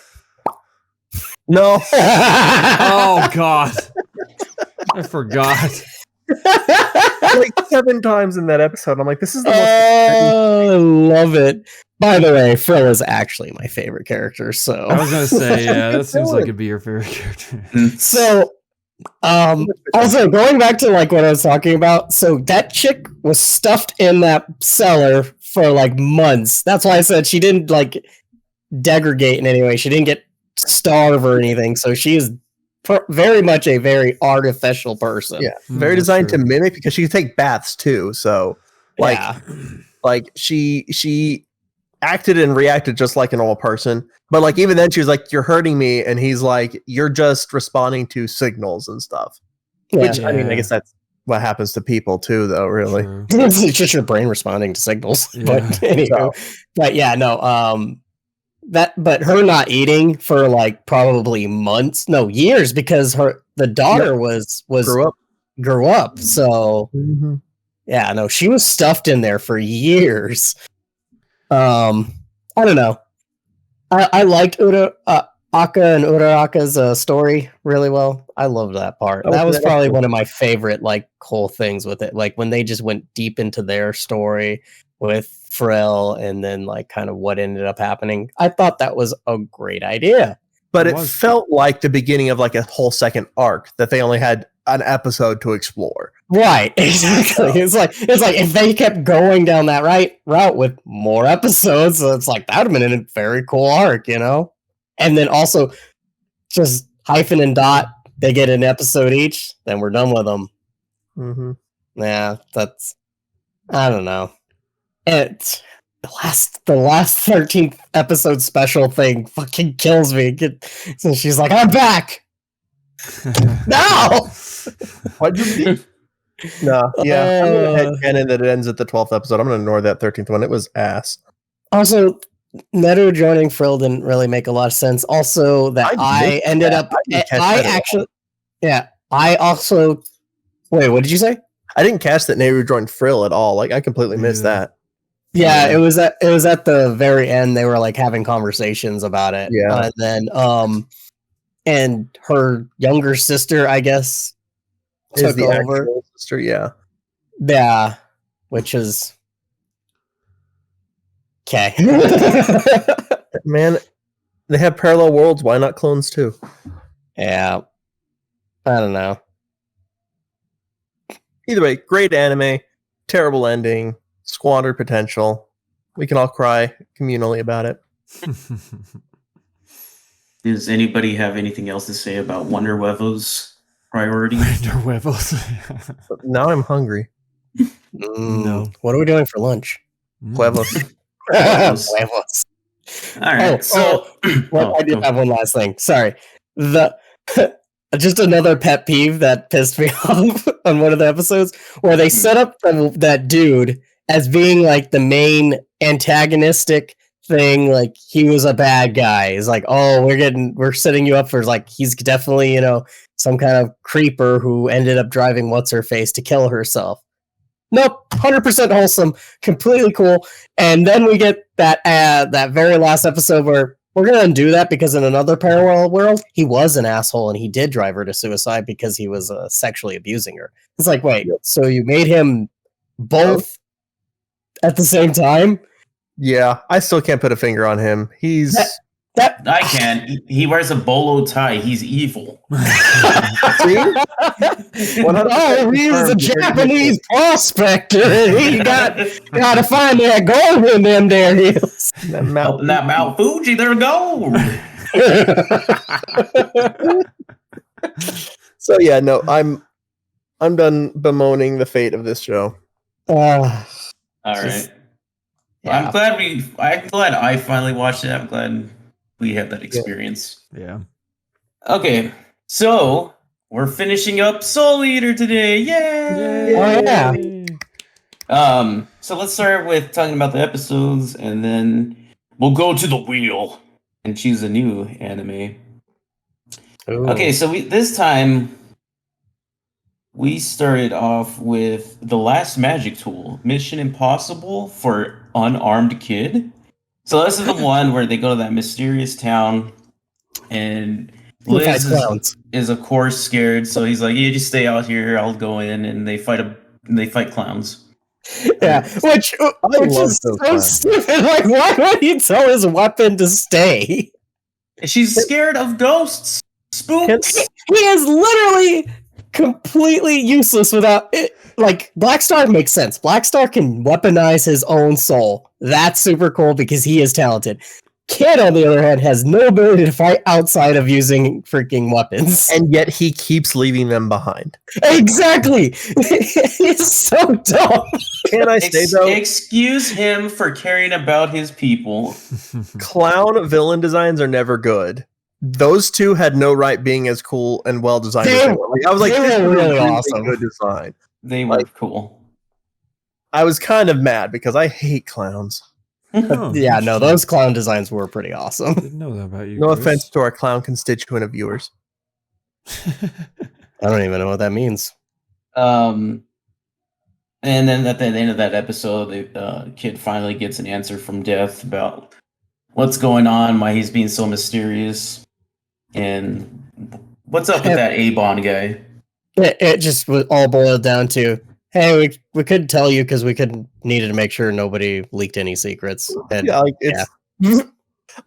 No. Oh God, I forgot. Like 7 times in that episode. I'm like, this is the most. I love it. By the way, Frill is actually my favorite character. So I was gonna say, yeah, that seems like it'd be your favorite character. So, also going back to like what I was talking about. So that chick was stuffed in that cellar for like months. That's why I said she didn't like degrade in any way. She didn't get starved or anything. So she is very much a very artificial person. Yeah, very designed to mimic, because she can take baths too. So, like, like she acted and reacted just like a normal person. But like even then, she was like, "You're hurting me," and he's like, "You're just responding to signals and stuff." Which I mean, I guess that's what happens to people too, though. Really, it's just your brain responding to signals. Yeah. But anyway, but yeah, no, but her not eating for like probably months, no years, because the daughter grew up. So yeah, no, she was stuffed in there for years. I don't know. I liked Aka and Uraraka's story really well. I loved that part. That was probably one of my favorite like whole things with it. Like when they just went deep into their story with Frill and then like kind of what ended up happening. I thought that was a great idea. But it felt like the beginning of like a whole second arc that they only had an episode to explore. Right, exactly. It's like if they kept going down that route with more episodes, it's like that would have been a very cool arc, you know? And then also just Hyphen and Dot, they get an episode each, then we're done with them. Mm-hmm. Yeah, that's I don't know. It the last 13th episode special thing fucking kills me. So she's like, I'm back. No. What'd you mean? No, yeah. I'm gonna Uh, headcanon that it ends at the 12th episode. I'm gonna ignore that 13th one. It was ass. Also, Neru joining Frill didn't really make a lot of sense. Also, that I I missed ended that. up. I didn't catch I that at all. actually, yeah. I also. Wait, what did you say? I didn't catch that Nehru joined Frill at all. Like I completely missed Yeah. that. Yeah, Yeah. it was at the very end. They were like having conversations about it. Yeah. And then and her younger sister, I guess, Is took the over. actual sister? Yeah. Yeah, which is okay. Man, they have parallel worlds. Why not clones too? Yeah, I don't know. Either way, great anime. Terrible ending. Squandered potential. We can all cry communally about it. Does anybody have anything else to say about Wonder Wevo's priority? Wonder Wevels. But now I'm hungry. No. What are we doing for lunch? Huevos. Huevos. Huevos. All right. Well, I did have one last thing. Sorry. The just another pet peeve that pissed me off on one of the episodes where they set up that dude as being like the main antagonistic thing. Like he was a bad guy. It's like, oh, we're setting you up for like he's definitely some kind of creeper who ended up driving what's her face to kill herself. Nope, 100% wholesome, completely cool. And then we get that very last episode where we're gonna undo that because in another parallel world, he was an asshole and he did drive her to suicide because he was sexually abusing her. It's like, wait, so you made him both at the same time? Yeah, I still can't put a finger on him. He's That I can. He wears a bolo tie. He's evil. oh, he's a Japanese prospector. He gotta find that gold in them there hills. Up in that Mount Fuji, they're gold. So yeah, no, I'm done bemoaning the fate of this show. All Just- right. yeah. I'm glad I finally watched it. I'm glad we had that experience. Yeah. Okay, so we're finishing up Soul Eater today. Yay! Oh, yeah. So let's start with talking about the episodes, and then we'll go to the wheel and choose a new anime. Ooh. Okay, so this time we started off with The Last Magic Tool, Mission Impossible for Unarmed Kid. So this is the one where they go to that mysterious town, and Liz is of course scared. So he's like, "Yeah, just stay out here. I'll go in," and they fight clowns. Yeah, which love is those so clowns. stupid. Like, why would he tell his weapon to stay? She's scared of ghosts, spooks. He is literally completely useless without it. Like, Blackstar makes sense. Blackstar can weaponize his own soul. That's super cool because he is talented. Kid, on the other hand, has no ability to fight outside of using freaking weapons. And yet he keeps leaving them behind. Exactly! He's so dumb. Can I say though, Excuse him for caring about his people. clown villain designs are never good. Those two had no right being as cool and well designed as They- they were. Like, I was like, they this were is a really awesome. good design. They were Like- cool. I was kind of mad because I hate clowns. Oh, Yeah, no, interesting. those clown designs were pretty awesome. Didn't know that about you. No Chris. offense to our clown constituent of viewers. I don't even know what that means. And then at the end of that episode, the kid finally gets an answer from Death about what's going on, why he's being so mysterious, and what's up with that A-Bond guy. It just was all boiled down to, hey, we couldn't tell you because we needed to make sure nobody leaked any secrets. And Yeah, like it's.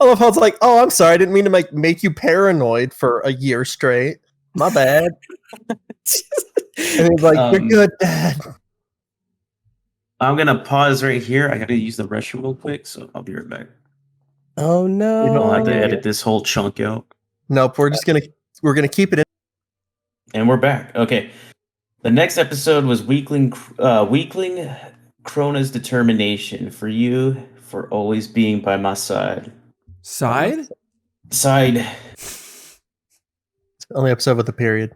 I love how it's like, oh, I'm sorry, I didn't mean to make you paranoid for a year straight. My bad. And he's like, you're good, Dad. I'm gonna pause right here. I gotta use the restroom real quick, so I'll be right back. Oh no! I'll have to edit this whole chunk out. Nope, we're gonna keep it in. And we're back. Okay. The next episode was Weakling Krona's Determination. For you, for always being by my side. Side? Side. Only episode with a period.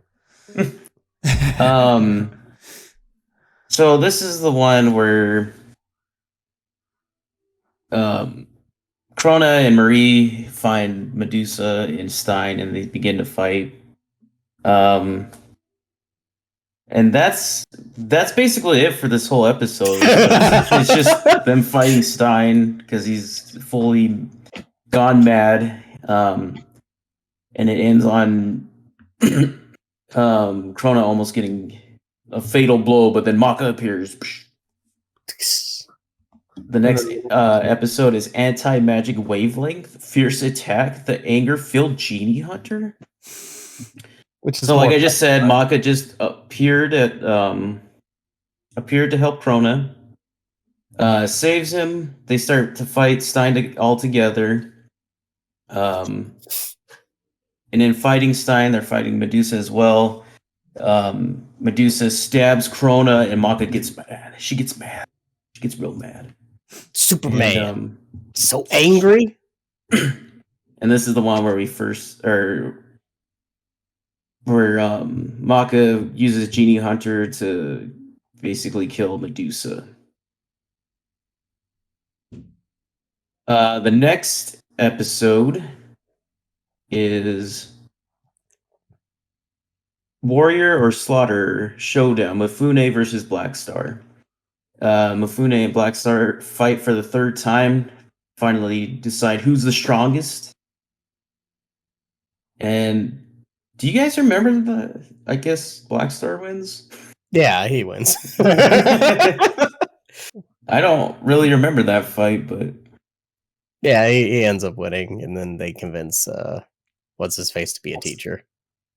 So this is the one where um, Krona and Marie find Medusa and Stein, and they begin to fight. And that's basically it for this whole episode. It's just them fighting Stein because he's fully gone mad. And it ends on Krona almost getting a fatal blow, but then Maka appears. The next episode is Anti-Magic Wavelength, Fierce Attack, the Anger-Filled Genie Hunter. Which is So, like more I just said, Maka just appeared to help Krona, saves him. They start to fight Stein all together. And in fighting Stein, they're fighting Medusa as well. Medusa stabs Krona, and Maka gets mad. She gets mad. She gets real mad. Superman. And, so angry. and this is the one where Maka uses Genie Hunter to basically kill Medusa. The next episode is Warrior or Slaughter Showdown, Mifune versus Blackstar. Mifune and Blackstar fight for the third time, finally decide who's the strongest. And do you guys remember I guess Blackstar wins? Yeah, he wins. I don't really remember that fight, but yeah, he ends up winning, and then they convince what's his face to be a teacher.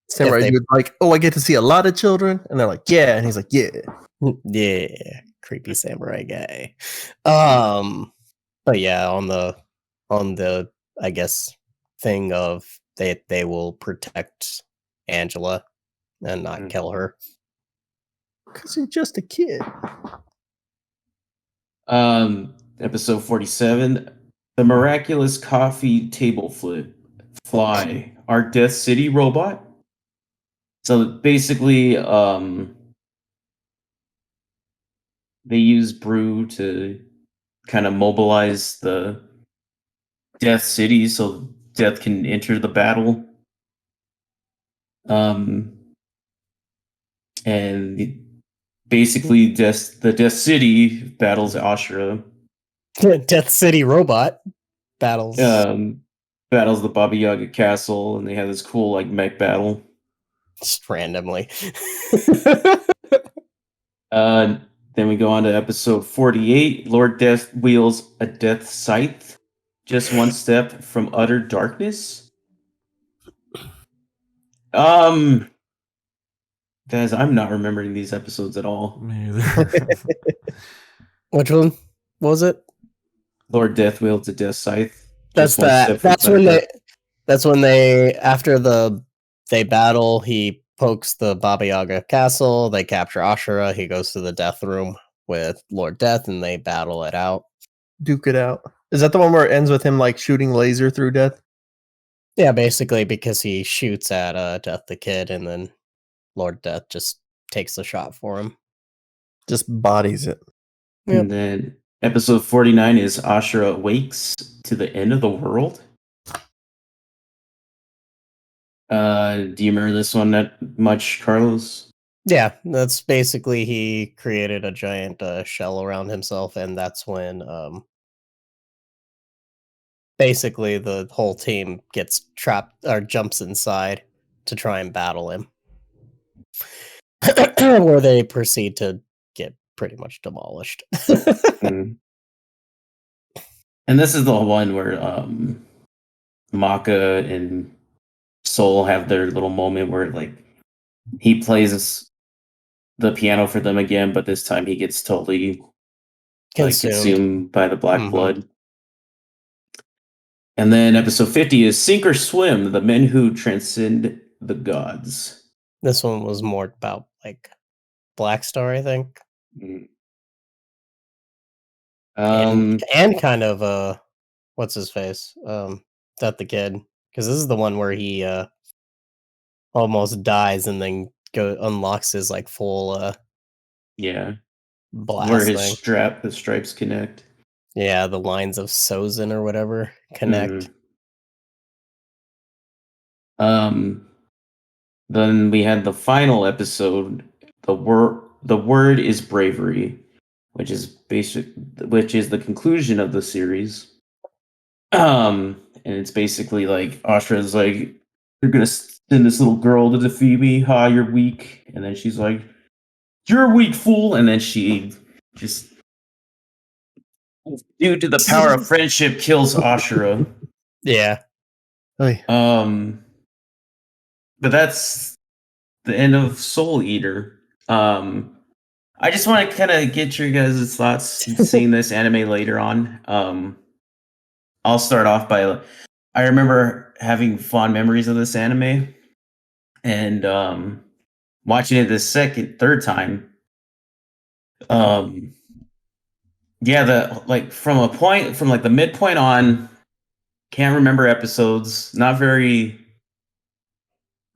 Samurai if they- dude's like, "Oh, I get to see a lot of children," and they're like, "Yeah," and he's like, "Yeah." Yeah, creepy samurai guy. But yeah, on the I guess thing of they will protect Angela and not kill her. Because you're just a kid. Episode 47, The Miraculous Coffee Table Flip Fly, our Death City robot. So basically, they use Brew to kind of mobilize the Death City so Death can enter the battle. And basically, the Death City battles Ashura. Death City robot battles. Battles the Baba Yaga castle, and they have this cool like mech battle. Just randomly. Then we go on to episode 48. Lord Death wields a death scythe, just one step from utter darkness. Guys, I'm not remembering these episodes at all. Me either. Which one was it? Lord Death wields a death scythe. That's just one step from That's utter when darkness. That's when they after they battle. He pokes the Baba Yaga castle. They capture Ashura. He goes to the death room with Lord Death, and they battle it out. Duke it out. Is that the one where it ends with him like shooting laser through Death? Yeah, basically because he shoots at Death the Kid, and then Lord Death just takes the shot for him. Just bodies it. Yep. And then episode 49 is Ashura awakes to the end of the world. Do you remember this one that much, Carlos? Yeah, that's basically he created a giant shell around himself, and that's when basically the whole team gets trapped or jumps inside to try and battle him. Where they proceed to get pretty much demolished. Mm. And this is the one where Maka and Soul have their little moment where like he plays the piano for them again, but this time he gets totally consumed by the black blood. And then episode 50 is Sink or Swim, the men who transcend the gods. This one was more about like Black Star, I think. Mm. And kind of what's his face? Death the Kid. Because this is the one where he almost dies and then unlocks his like full yeah. blast thing. the stripes connect. Yeah, the lines of Sozin or whatever connect. Then we had the final episode. The word is bravery, which is the conclusion of the series. And it's basically like Ashra's like, you're gonna send this little girl to defeat me. Ha, you're weak. And then she's like, you're a weak fool. And then she just, due to the power of friendship, kills Ashura. Yeah. Oy. But that's the end of Soul Eater. I just want to kind of get your guys' thoughts seeing this anime later on. I'll start off by, I remember having fond memories of this anime, and watching it the third time. Yeah, from the midpoint on, can't remember episodes. Not very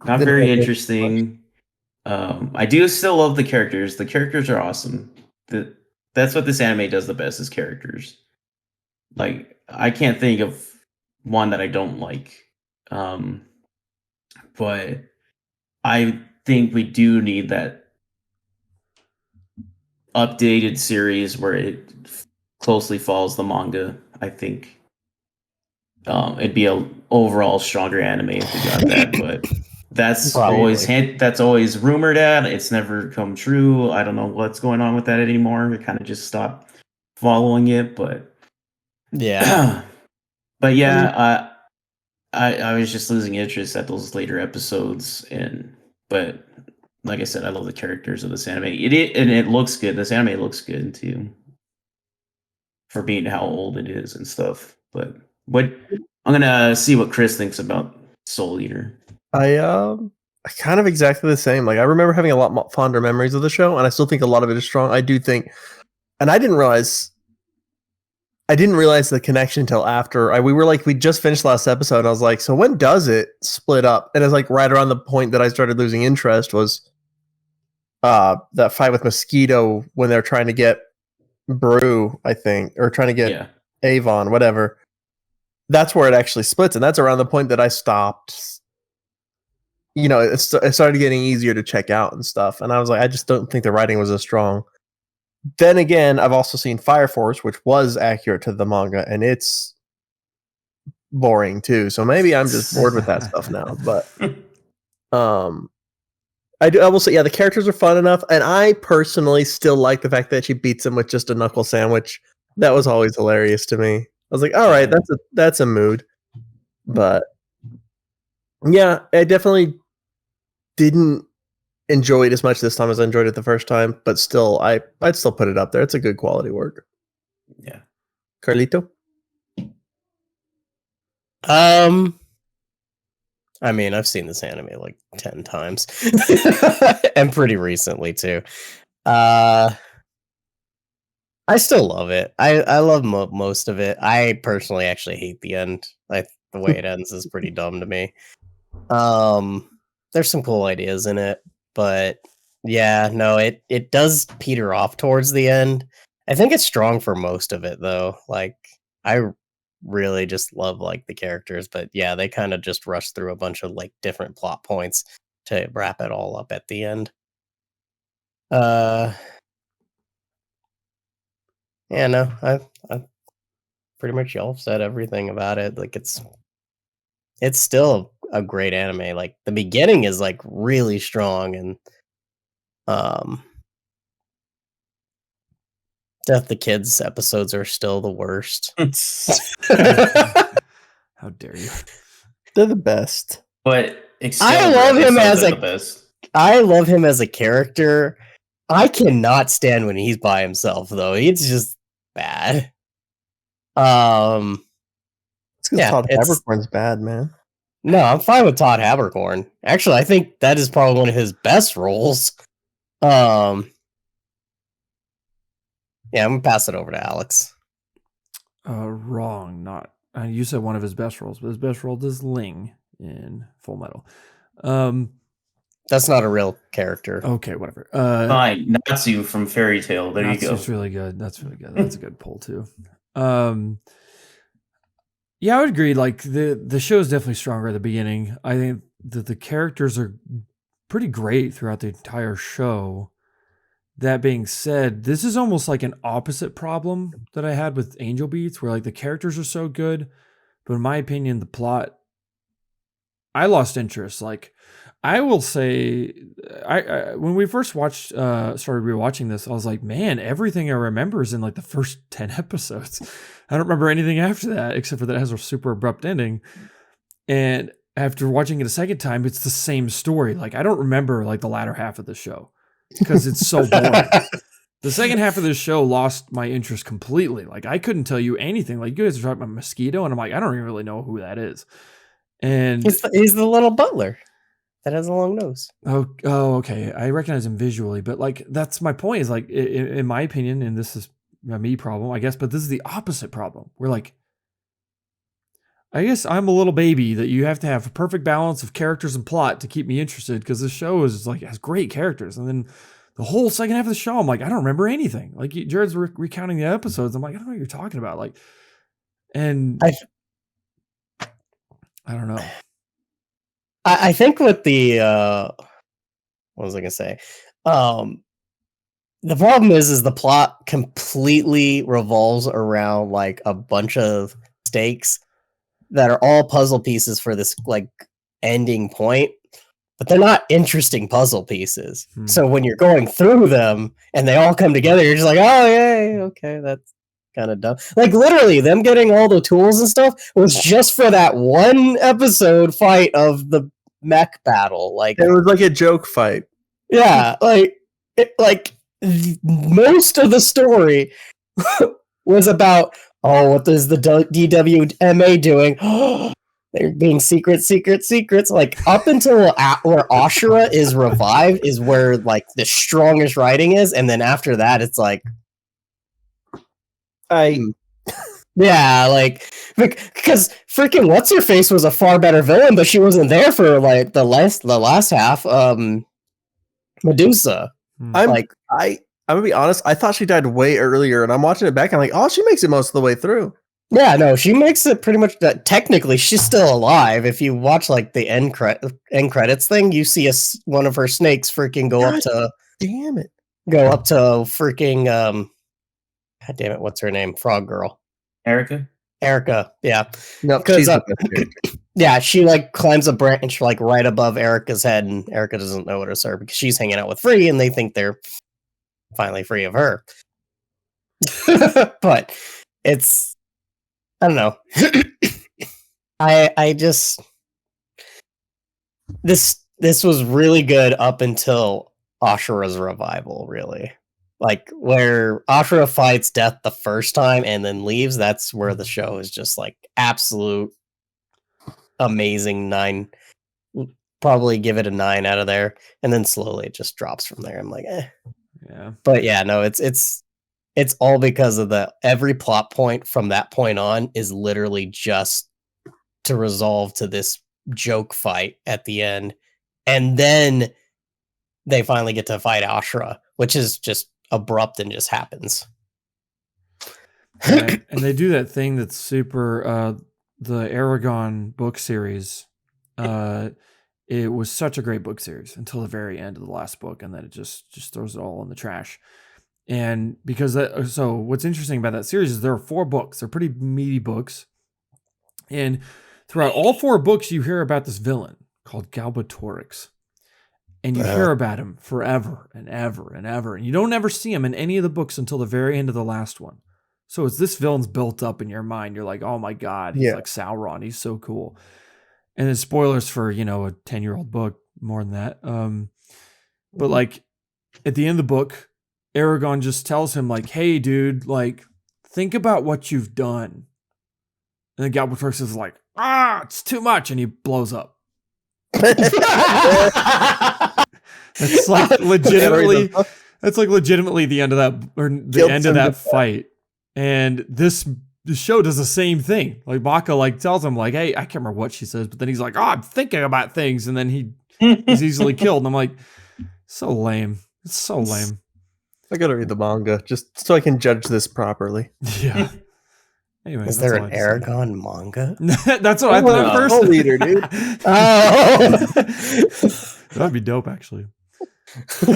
interesting. I do still love the characters. The characters are awesome. That's what this anime does the best, is characters. Like, I can't think of one that I don't like. But I think we do need that updated series where it closely follows the manga. I think it'd be a overall stronger anime if we got that, but that's Probably. that's always rumored at. It's never come true. I don't know what's going on with that anymore. I kind of just stopped following it, but Yeah. but yeah, I was just losing interest at those later episodes, but like I said, I love the characters of this anime. It looks good. This anime looks good too, for being how old it is and stuff. But I'm gonna see what Chris thinks about Soul Eater. I kind of exactly the same. Like, I remember having a lot fonder memories of the show, and I still think a lot of it is strong. I do think, and I didn't realize the connection until after we just finished last episode, and I was like, so when does it split up? And it's like right around the point that I started losing interest was that fight with Mosquito when they're trying to get Brew, I think, or trying to get Avon, whatever. That's where it actually splits, and that's around the point that I stopped. You know, it started getting easier to check out and stuff, and I was like, I just don't think the writing was as strong. Then again, I've also seen Fire Force, which was accurate to the manga, and it's boring too. So maybe I'm just bored with that stuff now. But I will say, yeah, the characters are fun enough, and I personally still like the fact that she beats him with just a knuckle sandwich. That was always hilarious to me. I was like, all right, that's a mood. But yeah, I definitely didn't enjoy it as much this time as I enjoyed it the first time, but still, I'd still put it up there. It's a good quality work. Yeah. Carlito? I mean, I've seen this anime like 10 times. And pretty recently too. I still love it. I love most of it. I personally actually hate the end. The way it ends is pretty dumb to me. There's some cool ideas in it, but yeah, no, it does peter off towards the end. I think it's strong for most of it though. Like, I really just love like the characters, but yeah, they kind of just rush through a bunch of like different plot points to wrap it all up at the end. Yeah, no, I pretty much y'all said everything about it. Like, it's still a great anime. Like, the beginning is like really strong, and Death the Kids episodes are still the worst. How dare you? They're the best. But I love him as the best. I love him as a character. I cannot stand when he's by himself though. He's just bad. It's because Todd Habercorn's bad, man. No, I'm fine with Todd Habercorn. Actually, I think that is probably one of his best roles. Yeah, I'm gonna pass it over to Alex. Wrong. Not. You said one of his best roles, but his best role is Ling in Full Metal. That's not a real character. Okay, whatever. Fine, Natsu from Fairy Tale. There you go. That's really good. That's really good. That's a good pull too. Yeah, I would agree. Like the show is definitely stronger at the beginning. I think that the characters are pretty great throughout the entire show. That being said, this is almost like an opposite problem that I had with Angel Beats, where like the characters are so good, but in my opinion, the plot, I lost interest. Like, I will say, I when we first started rewatching this, I was like, man, everything I remember is in like the first 10 episodes. I don't remember anything after that, except for that it has a super abrupt ending. And after watching it a second time, it's the same story. Like, I don't remember like the latter half of the show because it's so boring. The second half of this show lost my interest completely. Like, I couldn't tell you anything. Like, you guys are talking about Mosquito, and I'm like, I don't even really know who that is. And He's the little butler that has a long nose. oh, okay. I recognize him visually, but like, that's my point. Is like, in my opinion, and this is a me problem, I guess, but this is the opposite problem. We're like, I guess I'm a little baby that you have to have a perfect balance of characters and plot to keep me interested, because this show is like has great characters, and then the whole second half of the show, I'm like, I don't remember anything. Like, Jared's recounting the episodes. I'm like, I don't know what you're talking about. Like, and I don't know. I think with the what was I gonna say? The problem is the plot completely revolves around like a bunch of stakes that are all puzzle pieces for this like ending point, but they're not interesting puzzle pieces. So when you're going through them and they all come together, you're just like, oh yeah, okay, that's kind of dumb. Like literally, them getting all the tools and stuff was just for that one episode fight of the mech battle. Like It was like a joke fight. yeah, most of the story was about, oh, what is the DWMA doing? They're being secrets. Like up until where Ashura is revived is where like the strongest writing is, and then after that, it's like, yeah, like because freaking what's her face was a far better villain, but she wasn't there for like the last half. Medusa. I'm gonna be honest. I thought she died way earlier, and I'm watching it back. And I'm like, oh, she makes it most of the way through. Yeah, no, she makes it pretty much. Technically, she's still alive. If you watch like the end credits thing, you see one of her snakes freaking go up to freaking God damn it, what's her name? Frog Girl. Erica? Yeah. No, because yeah, she like climbs a branch like right above Erica's head, and Erica doesn't know what it's her because she's hanging out with Free, and they think they're finally free of her. But it's, I don't know. I just this was really good up until Ashura's revival, really. Like where Ashura fights death the first time and then leaves, that's where the show is just like absolute amazing 9. Probably give it a 9 out of there, and then slowly it just drops from there. I'm like, eh. Yeah. But yeah, no, it's all because of every plot point from that point on is literally just to resolve to this joke fight at the end. And then they finally get to fight Ashura, which is just abrupt and just happens. And they do that thing that's super the Aragon book series. It was such a great book series until the very end of the last book, and then it just throws it all in the trash. And because so what's interesting about that series is there are 4 books. They're pretty meaty books. And throughout all 4 books, you hear about this villain called Galbatorix. And you hear about him forever and ever and ever. And you don't ever see him in any of the books until the very end of the last one. So as this villain's built up in your mind, you're like, oh my God, he's like Sauron. He's so cool. And then spoilers for, a 10-year-old book, more than that. But like at the end of the book, Aragon just tells him like, hey dude, like think about what you've done. And then Galbatorix is like, it's too much. And he blows up. It's like legitimately the end of that, or the end of that fight. And the show does the same thing. Like Maka like tells him like, hey, I can't remember what she says, but then he's like, I'm thinking about things, and then he He's easily killed. And I'm like, so lame. It's so lame. I gotta read the manga just so I can judge this properly. Yeah. Anyway, Is that's there all an I had to say. Aragon manga? That's what I thought at Soul first. Eater, dude. Oh, That'd be dope, actually.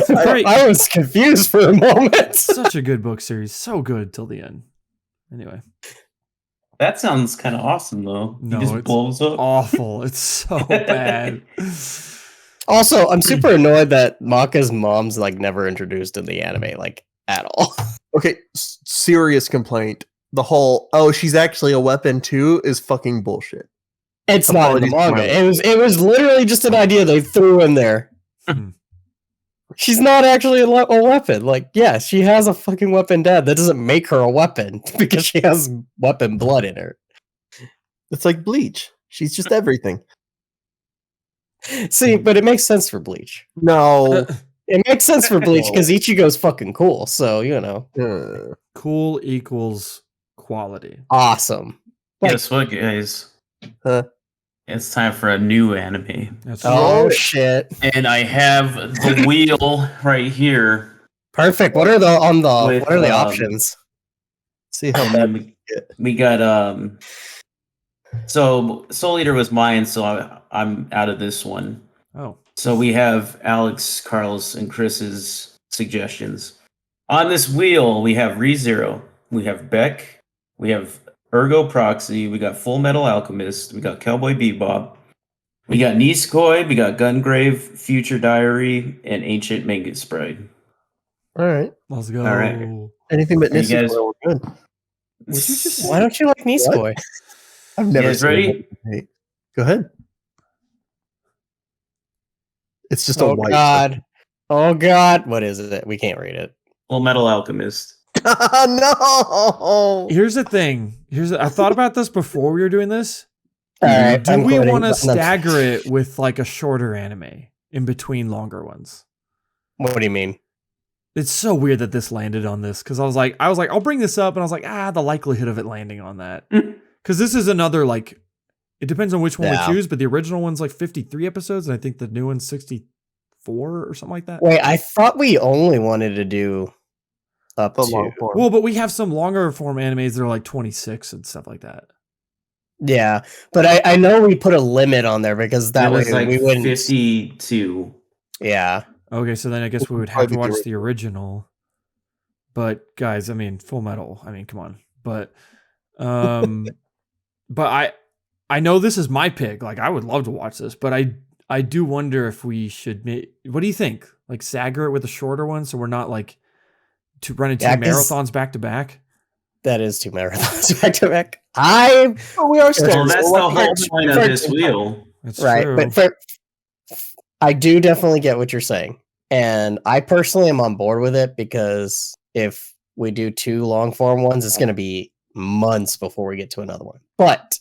I was confused for a moment. Such a good book series. So good till the end. Anyway, That sounds kind of awesome, though. No, he just it's blows up. awful. It's so bad. Also, I'm super annoyed that Maka's mom's like never introduced in the anime, like at all. Okay, serious complaint. The whole she's actually a weapon too is fucking bullshit. It's not in the Apologies to manga. my It was literally just an idea they threw in there. Hmm. She's not actually a weapon. Like, yeah, she has a fucking weapon dad. That doesn't make her a weapon because she has weapon blood in her. It's like Bleach. She's just everything. See, but it makes sense for Bleach. No. It makes sense for Bleach because Ichigo's fucking cool. So, you know, Cool equals quality. awesome. Like- Guess what, guys? Huh? It's time for a new anime. That's Oh, Roll it. shit. And I have the wheel right here. Perfect. What are the With, what are the options? See how And bad then we got so Soul Eater was mine, so I'm out of this one. Oh. So we have Alex, Carlos, and Chris's suggestions. On this wheel, we have ReZero, we have Beck, we have Ergo Proxy, we got Full Metal Alchemist, we got Cowboy Bebop, we got Nisekoi, we got Gungrave, Future Diary, and Ancient Magus Bride. All right. Let's go. All right. Anything but You Nisekoi, guys- we're good. Would you just Why don't you like Nisekoi? I've You never guys seen ready? it. Hey, go ahead. It's just a Oh white. god. Oh god. What is it? We can't read it. Full Metal Alchemist. No. Here's the thing. I thought about this before we were doing this. All right. Do I'm we quitting. want to No. stagger it with like a shorter anime in between longer ones? What do you mean? It's so weird that this landed on this because I was like, I'll bring this up, and I was like, the likelihood of it landing on that because this is another like, it depends on which one Yeah. we choose, but the original one's like 53 episodes, and I think the new one's 64 or something like that. Wait, I thought we only wanted to do up The to. long form. Well, but we have some longer form animes that are like 26 and stuff like that. Yeah, but I know we put a limit on there because that It way was like we wouldn't. 52. Yeah. Okay, so then I guess we would Probably have to the watch the original. But guys, I mean, Full Metal. I mean, come on. But but I know this is my pick. Like I would love to watch this, but I do wonder if we should what do you think? Like stagger it with a shorter one so we're not like to running two Yeah, 'cause- marathons back to back? That is 2 marathons back to back. I We are still. Well, that's the Well, whole for- point of for- this wheel. That's right, true. but I do definitely get what you're saying, and I personally am on board with it because if we do 2 long form ones, it's going to be months before we get to another one. But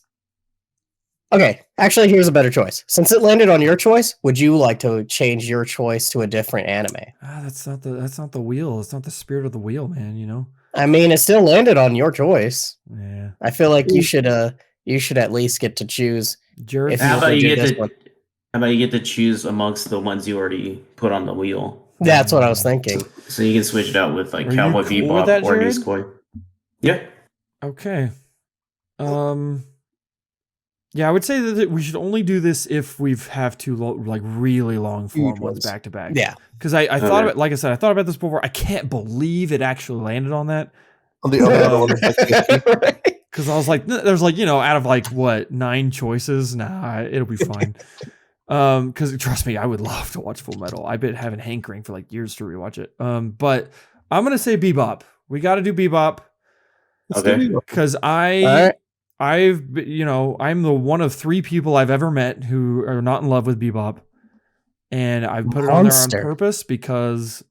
okay, actually, here's a better choice. Since it landed on your choice, would you like to change your choice to a different anime? that's not the wheel. It's not the spirit of the wheel, man, you know? I mean, it still landed on your choice. Yeah. I feel like you should at least get to choose. Jared, If How you about could you do get this to one. how about you get to choose amongst the ones you already put on the wheel? That's what I was thinking. So you can switch it out with like Are you Cowboy cool with Bebop that, or Jared? Nisekoi. Yeah. Okay. Yeah, I would say that we should only do this if we have two like really long form Huge ones ones. back to back. Yeah. Because I thought Okay. about, like I said, I thought about this before. I can't believe it actually landed on that. On the other one, it's like Right. Because I was like, there's like, out of like what 9 choices, nah, it'll be fine. Because trust me, I would love to watch Full Metal. I've been having hankering for like years to rewatch it. But I'm gonna say Bebop. We got to do Bebop Okay. because All right. I'm the one of 3 people I've ever met who are not in love with Bebop, and I put it on there on Monster. purpose because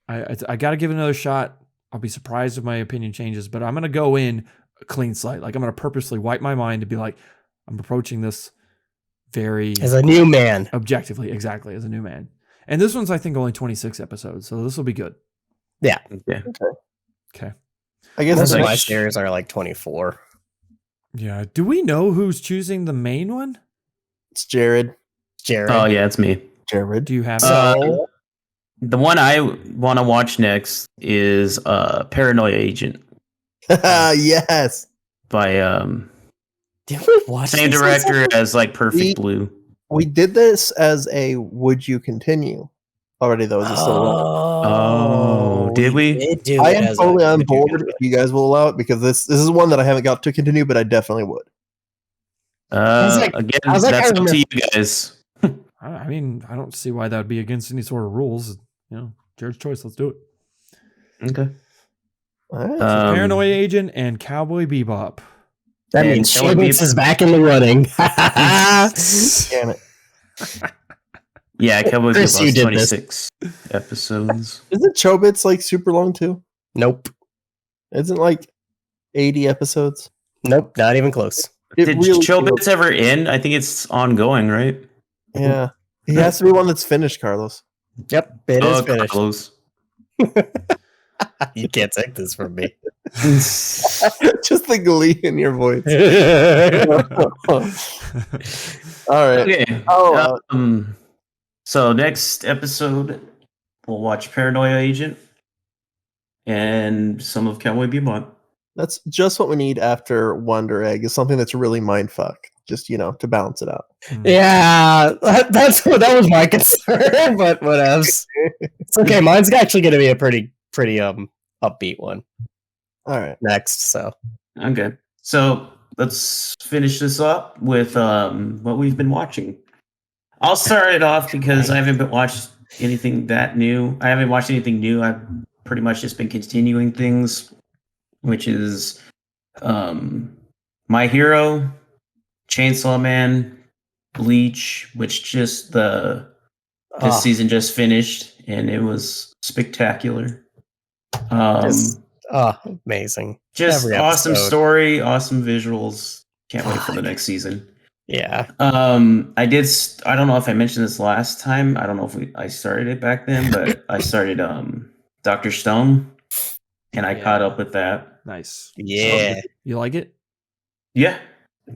I got to give it another shot. I'll be surprised if my opinion changes, but I'm gonna go in a clean slate. Like I'm gonna purposely wipe my mind to be like, I'm approaching this very As a new man. objectively, exactly as a new man. And this one's I think only 26 episodes, so this will be good. Okay. Okay. I guess Most it's of like- my series are like 24. Yeah. Do we know who's choosing the main one? it's Jared. Jared. Oh yeah, it's me. Jared. Do you have So The one I want to watch next is Paranoia Agent Yes. by did we watch same this director episode? as like Perfect We- Blue. We did this as a would you continue already though. Is it still running? Oh, did we? did do I it am as a totally on would you board continue. if you guys will allow it because this is one that I haven't got to continue, but I definitely would. like- Again, I was like, that's I up to you guys. I mean, I don't see why that would be against any sort of rules. You know, Jared's choice. Let's do it. Okay. All right. Paranoia Agent and Cowboy Bebop. That And means Cowboy Sherbets Bebop. is back in the running. Damn it. Yeah, Cowboy Chris, you Bebop's did this. 26 episodes. Isn't Chobits like super long too? Nope. Isn't like 80 episodes? Nope. Not even close. It Did really Chobits ever end? I think it's ongoing, right? Yeah. He has to be one that's finished, Carlos. Yep. It is Oh, finished. Carlos. You can't take this from me. Just the glee in your voice. All right. Okay. Oh, So next episode, we'll watch Paranoia Agent and some of Cowboy Bebop. that's just what we need after Wonder Egg is something that's really mindfuck. Just, to balance it out. Yeah, that was my concern, but whatevs. It's okay. Mine's actually going to be a pretty upbeat one All right. next. So Okay. So let's finish this up with what we've been watching. I'll start it off because I haven't watched anything that new. I haven't watched anything new. I've pretty much just been continuing things, which is My Hero, Chainsaw Man, Bleach, which just this season just finished and it was spectacular. Just amazing. Just every awesome episode. story, awesome visuals. Can't wait for the next season. Yeah. I don't know if I mentioned this last time. I don't know if I started it back then, but I started Dr. Stone and I Yeah. caught up with that. Nice. Yeah. You like it? Yeah.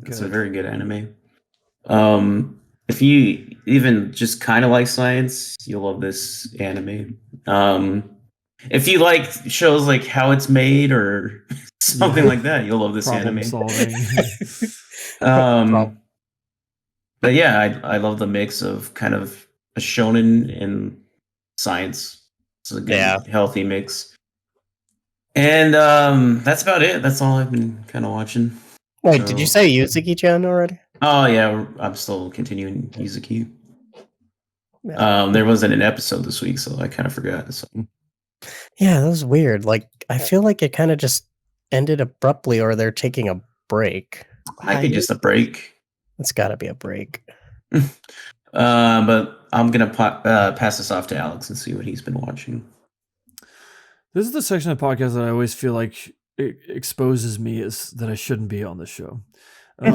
It's a Good. very good anime. If you even just kind of like science, you'll love this anime. If you like shows like How It's Made or something Yeah. like that, you'll love this Problem anime. solving. But yeah, I love the mix of kind of a shonen and science. It's a good, Yeah. healthy mix. And that's about it. That's all I've been kind of watching. Wait, did you say Yuzuki-chan already? Oh yeah, I'm still continuing Yuzuki. Yeah. There wasn't an episode this week, so I kind of forgot. So. Yeah, that was weird. Like, I feel like it kind of just ended abruptly, or they're taking a break. I think just a break. It's got to be a break. But I'm gonna pass this off to Alex and see what he's been watching. This is the section of the podcast that I always feel like it exposes me as that I shouldn't be on this show. No,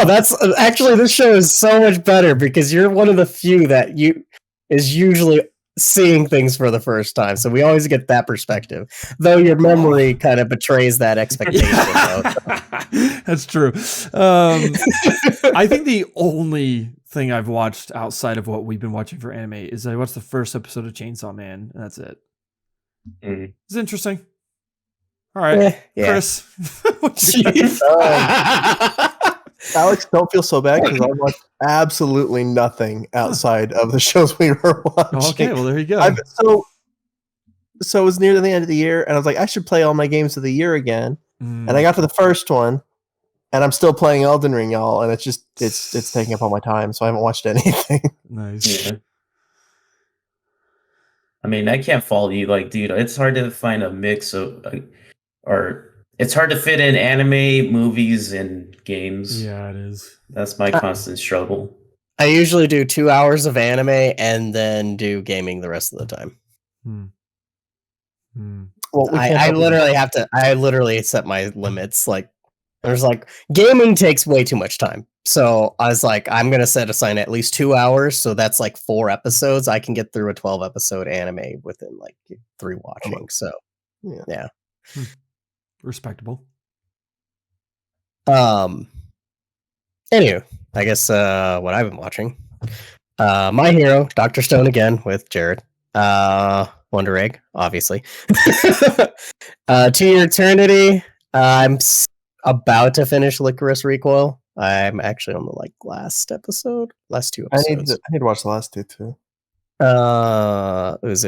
that's actually, this show is so much better because you're one of the few that is usually seeing things for the first time. So we always get that perspective, though your memory kind of betrays that expectation. though. That's true. I think the only thing I've watched outside of what we've been watching for anime is I watched the first episode of Chainsaw Man, and that's it. It's interesting. All right, Yeah. Chris. what you think? Jeez. Alex, don't feel so bad because I watched absolutely nothing outside of the shows we were watching. Okay, well there you go. So it was near the end of the year, and I was like, I should play all my games of the year again. Mm. And I got to the first one, and I'm still playing Elden Ring, y'all, and it's taking up all my time, so I haven't watched anything. Nice. Yeah. I mean, I can't fault you. Like, dude, it's hard to find a mix of, or it's hard to fit in anime, movies, and games. Yeah, it is. That's my constant struggle. I usually do 2 hours of anime and then do gaming the rest of the time. Hmm. Well, we can't I help you. literally set my limits. Like, there's like, gaming takes way too much time. So I was like, I'm gonna set aside at least 2 hours. So that's like 4 episodes. I can get through a 12 episode anime within like 3 watching. So yeah. Respectable. And Anywho, I guess what I've been watching. My Hero, Dr. Stone again with Jared. Wonder Egg, obviously. 2 Year Eternity. About to finish Licorice Recoil. I'm actually on the last two I episodes. need to watch the last 2 too. Uzuki-chan.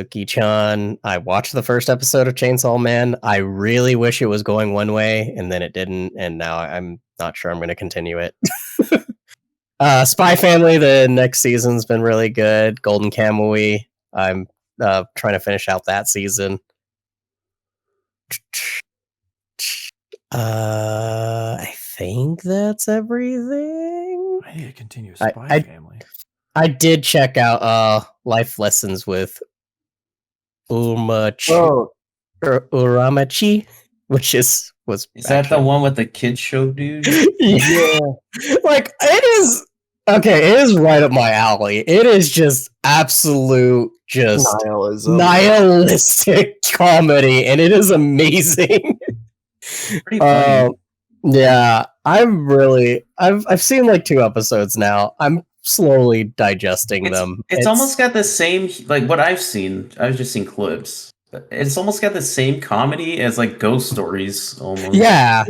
I watched the first episode of Chainsaw Man. I really wish it was going one way, and then it didn't, and now I'm not sure I'm going to continue it. Spy Family, the next season's been really good. Golden Kamuy. I'm trying to finish out that season. I think that's everything. I need to continue Spy Family. I did check out Life Lessons with Uramachi, which was that the one with the kids show, dude? Yeah. It is okay, it is right up my alley. It is just absolute nihilistic comedy, and it is amazing. Pretty funny. Yeah, I've seen 2 episodes now. I'm slowly digesting them. It's almost got the same, what I've seen. I've just seen clips. It's almost got the same comedy as Ghost Stories, almost. Yeah.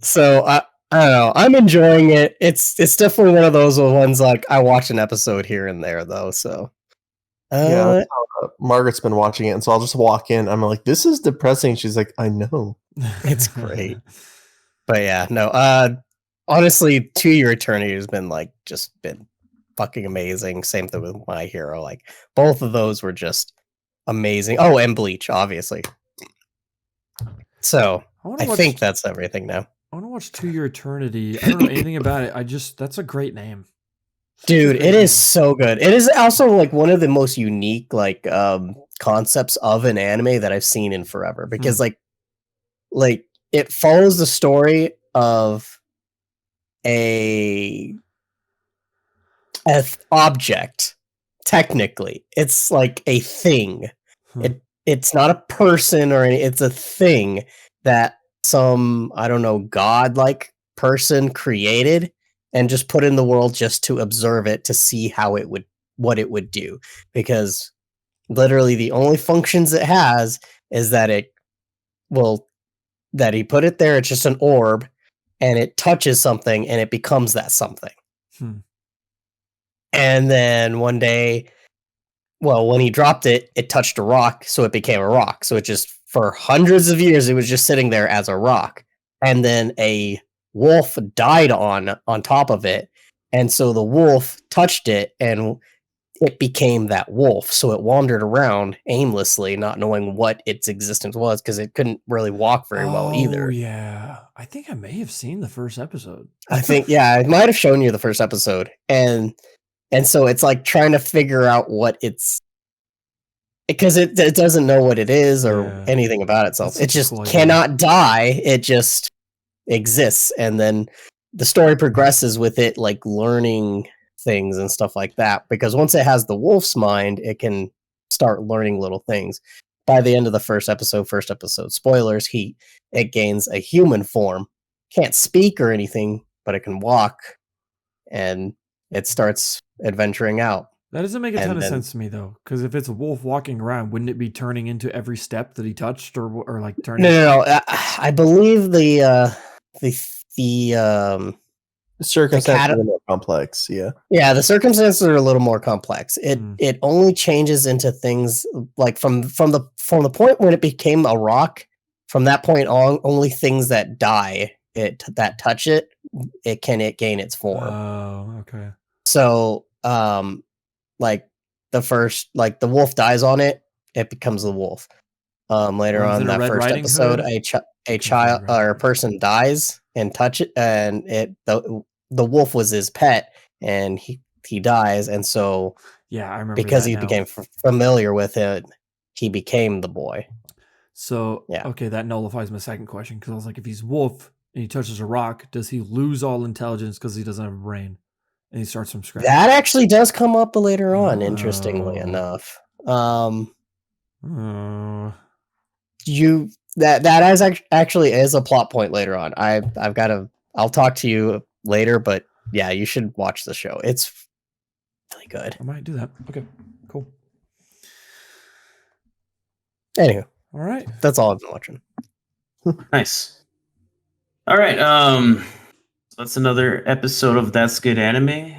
So I don't know. I'm enjoying it. It's definitely one of those ones I watch an episode here and there though. So that's how, Margaret's been watching it, and so I'll just walk in. I'm like, "This is depressing." She's like, "I know." It's great. But yeah, no. Honestly, 2 Year Eternity has been just been fucking amazing. Same thing with My Hero. Both of those were just amazing. Oh, and Bleach, obviously. So I think that's everything now. I want to watch 2 Year Eternity. I don't know anything about it. That's a great name. Dude, it is so good. It is also one of the most unique concepts of an anime that I've seen in forever, because it follows the story of a object. Technically, it's a thing. It's not a person or it's a thing that some, I don't know, god-like person created and just put in the world just to observe it, to see what it would do. Because literally the only functions it has is that that he put it there, it's just an orb, and it touches something and it becomes that something. And then one day, when he dropped it, it touched a rock, so it became a rock. So it just, for hundreds of years, it was just sitting there as a rock. And then a wolf died on top of it, and so the wolf touched it, and it became that wolf. So it wandered around aimlessly, not knowing what its existence was, because it couldn't really walk very well either. Oh yeah, I think I may have seen the first episode. I think I might have shown you the first episode, and so it's trying to figure out what it's, because it doesn't know what it is or anything about itself. It just cannot die. It just exists, and then the story progresses with it learning things and stuff like that, because once it has the wolf's mind, it can start learning little things. By the end of the first episode, spoilers, it gains a human form. Can't speak or anything, but it can walk, and it starts adventuring out. That doesn't make a ton of sense to me though, because if it's a wolf walking around, wouldn't it be turning into every step that he touched, or turning? No. I believe the circumstances are more complex. Yeah, the circumstances are a little more complex. It only changes into things from the point when it became a rock. From that point on, only things that die that touch it can gain its form. Oh, okay. So the first, the wolf dies on it, it becomes the wolf. Later on that first episode, a child or a person dies and touch it, and the wolf was his pet, and he dies, and so I remember because he became familiar with it, he became the boy. So okay, that nullifies my second question, because I was like, if he's wolf and he touches a rock, does he lose all intelligence because he doesn't have a brain? And he starts from scratch. That actually does come up later on, interestingly enough. That actually is a plot point later on. I've got to I'll talk to you later, but yeah, you should watch the show. It's really good. I might do that. Okay, cool. Anywho, All right. that's all I've been watching. Nice. All right. That's another episode of That's Good Anime.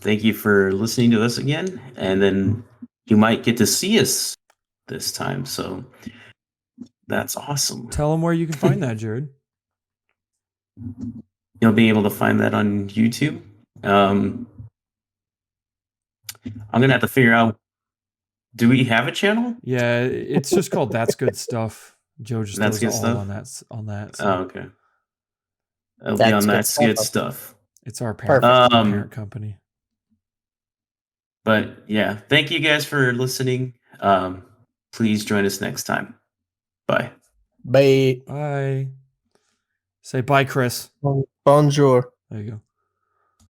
Thank you for listening to us again, and then you might get to see us this time. So that's awesome. Tell them where you can find that, Jared. You'll be able to find that on YouTube. I'm gonna have to figure out. Do we have a channel? Yeah, it's just called That's Good Stuff. Joe just That's throws Good it Stuff? all on that. So Oh, okay. It'll be That's on Good That's Good Stuff. Stuff. it's our parent, Perfect. parent company. But yeah, thank you guys for listening. Please join us next time. Bye. Bye. Bye. Say bye, Chris. Bonjour. There you go.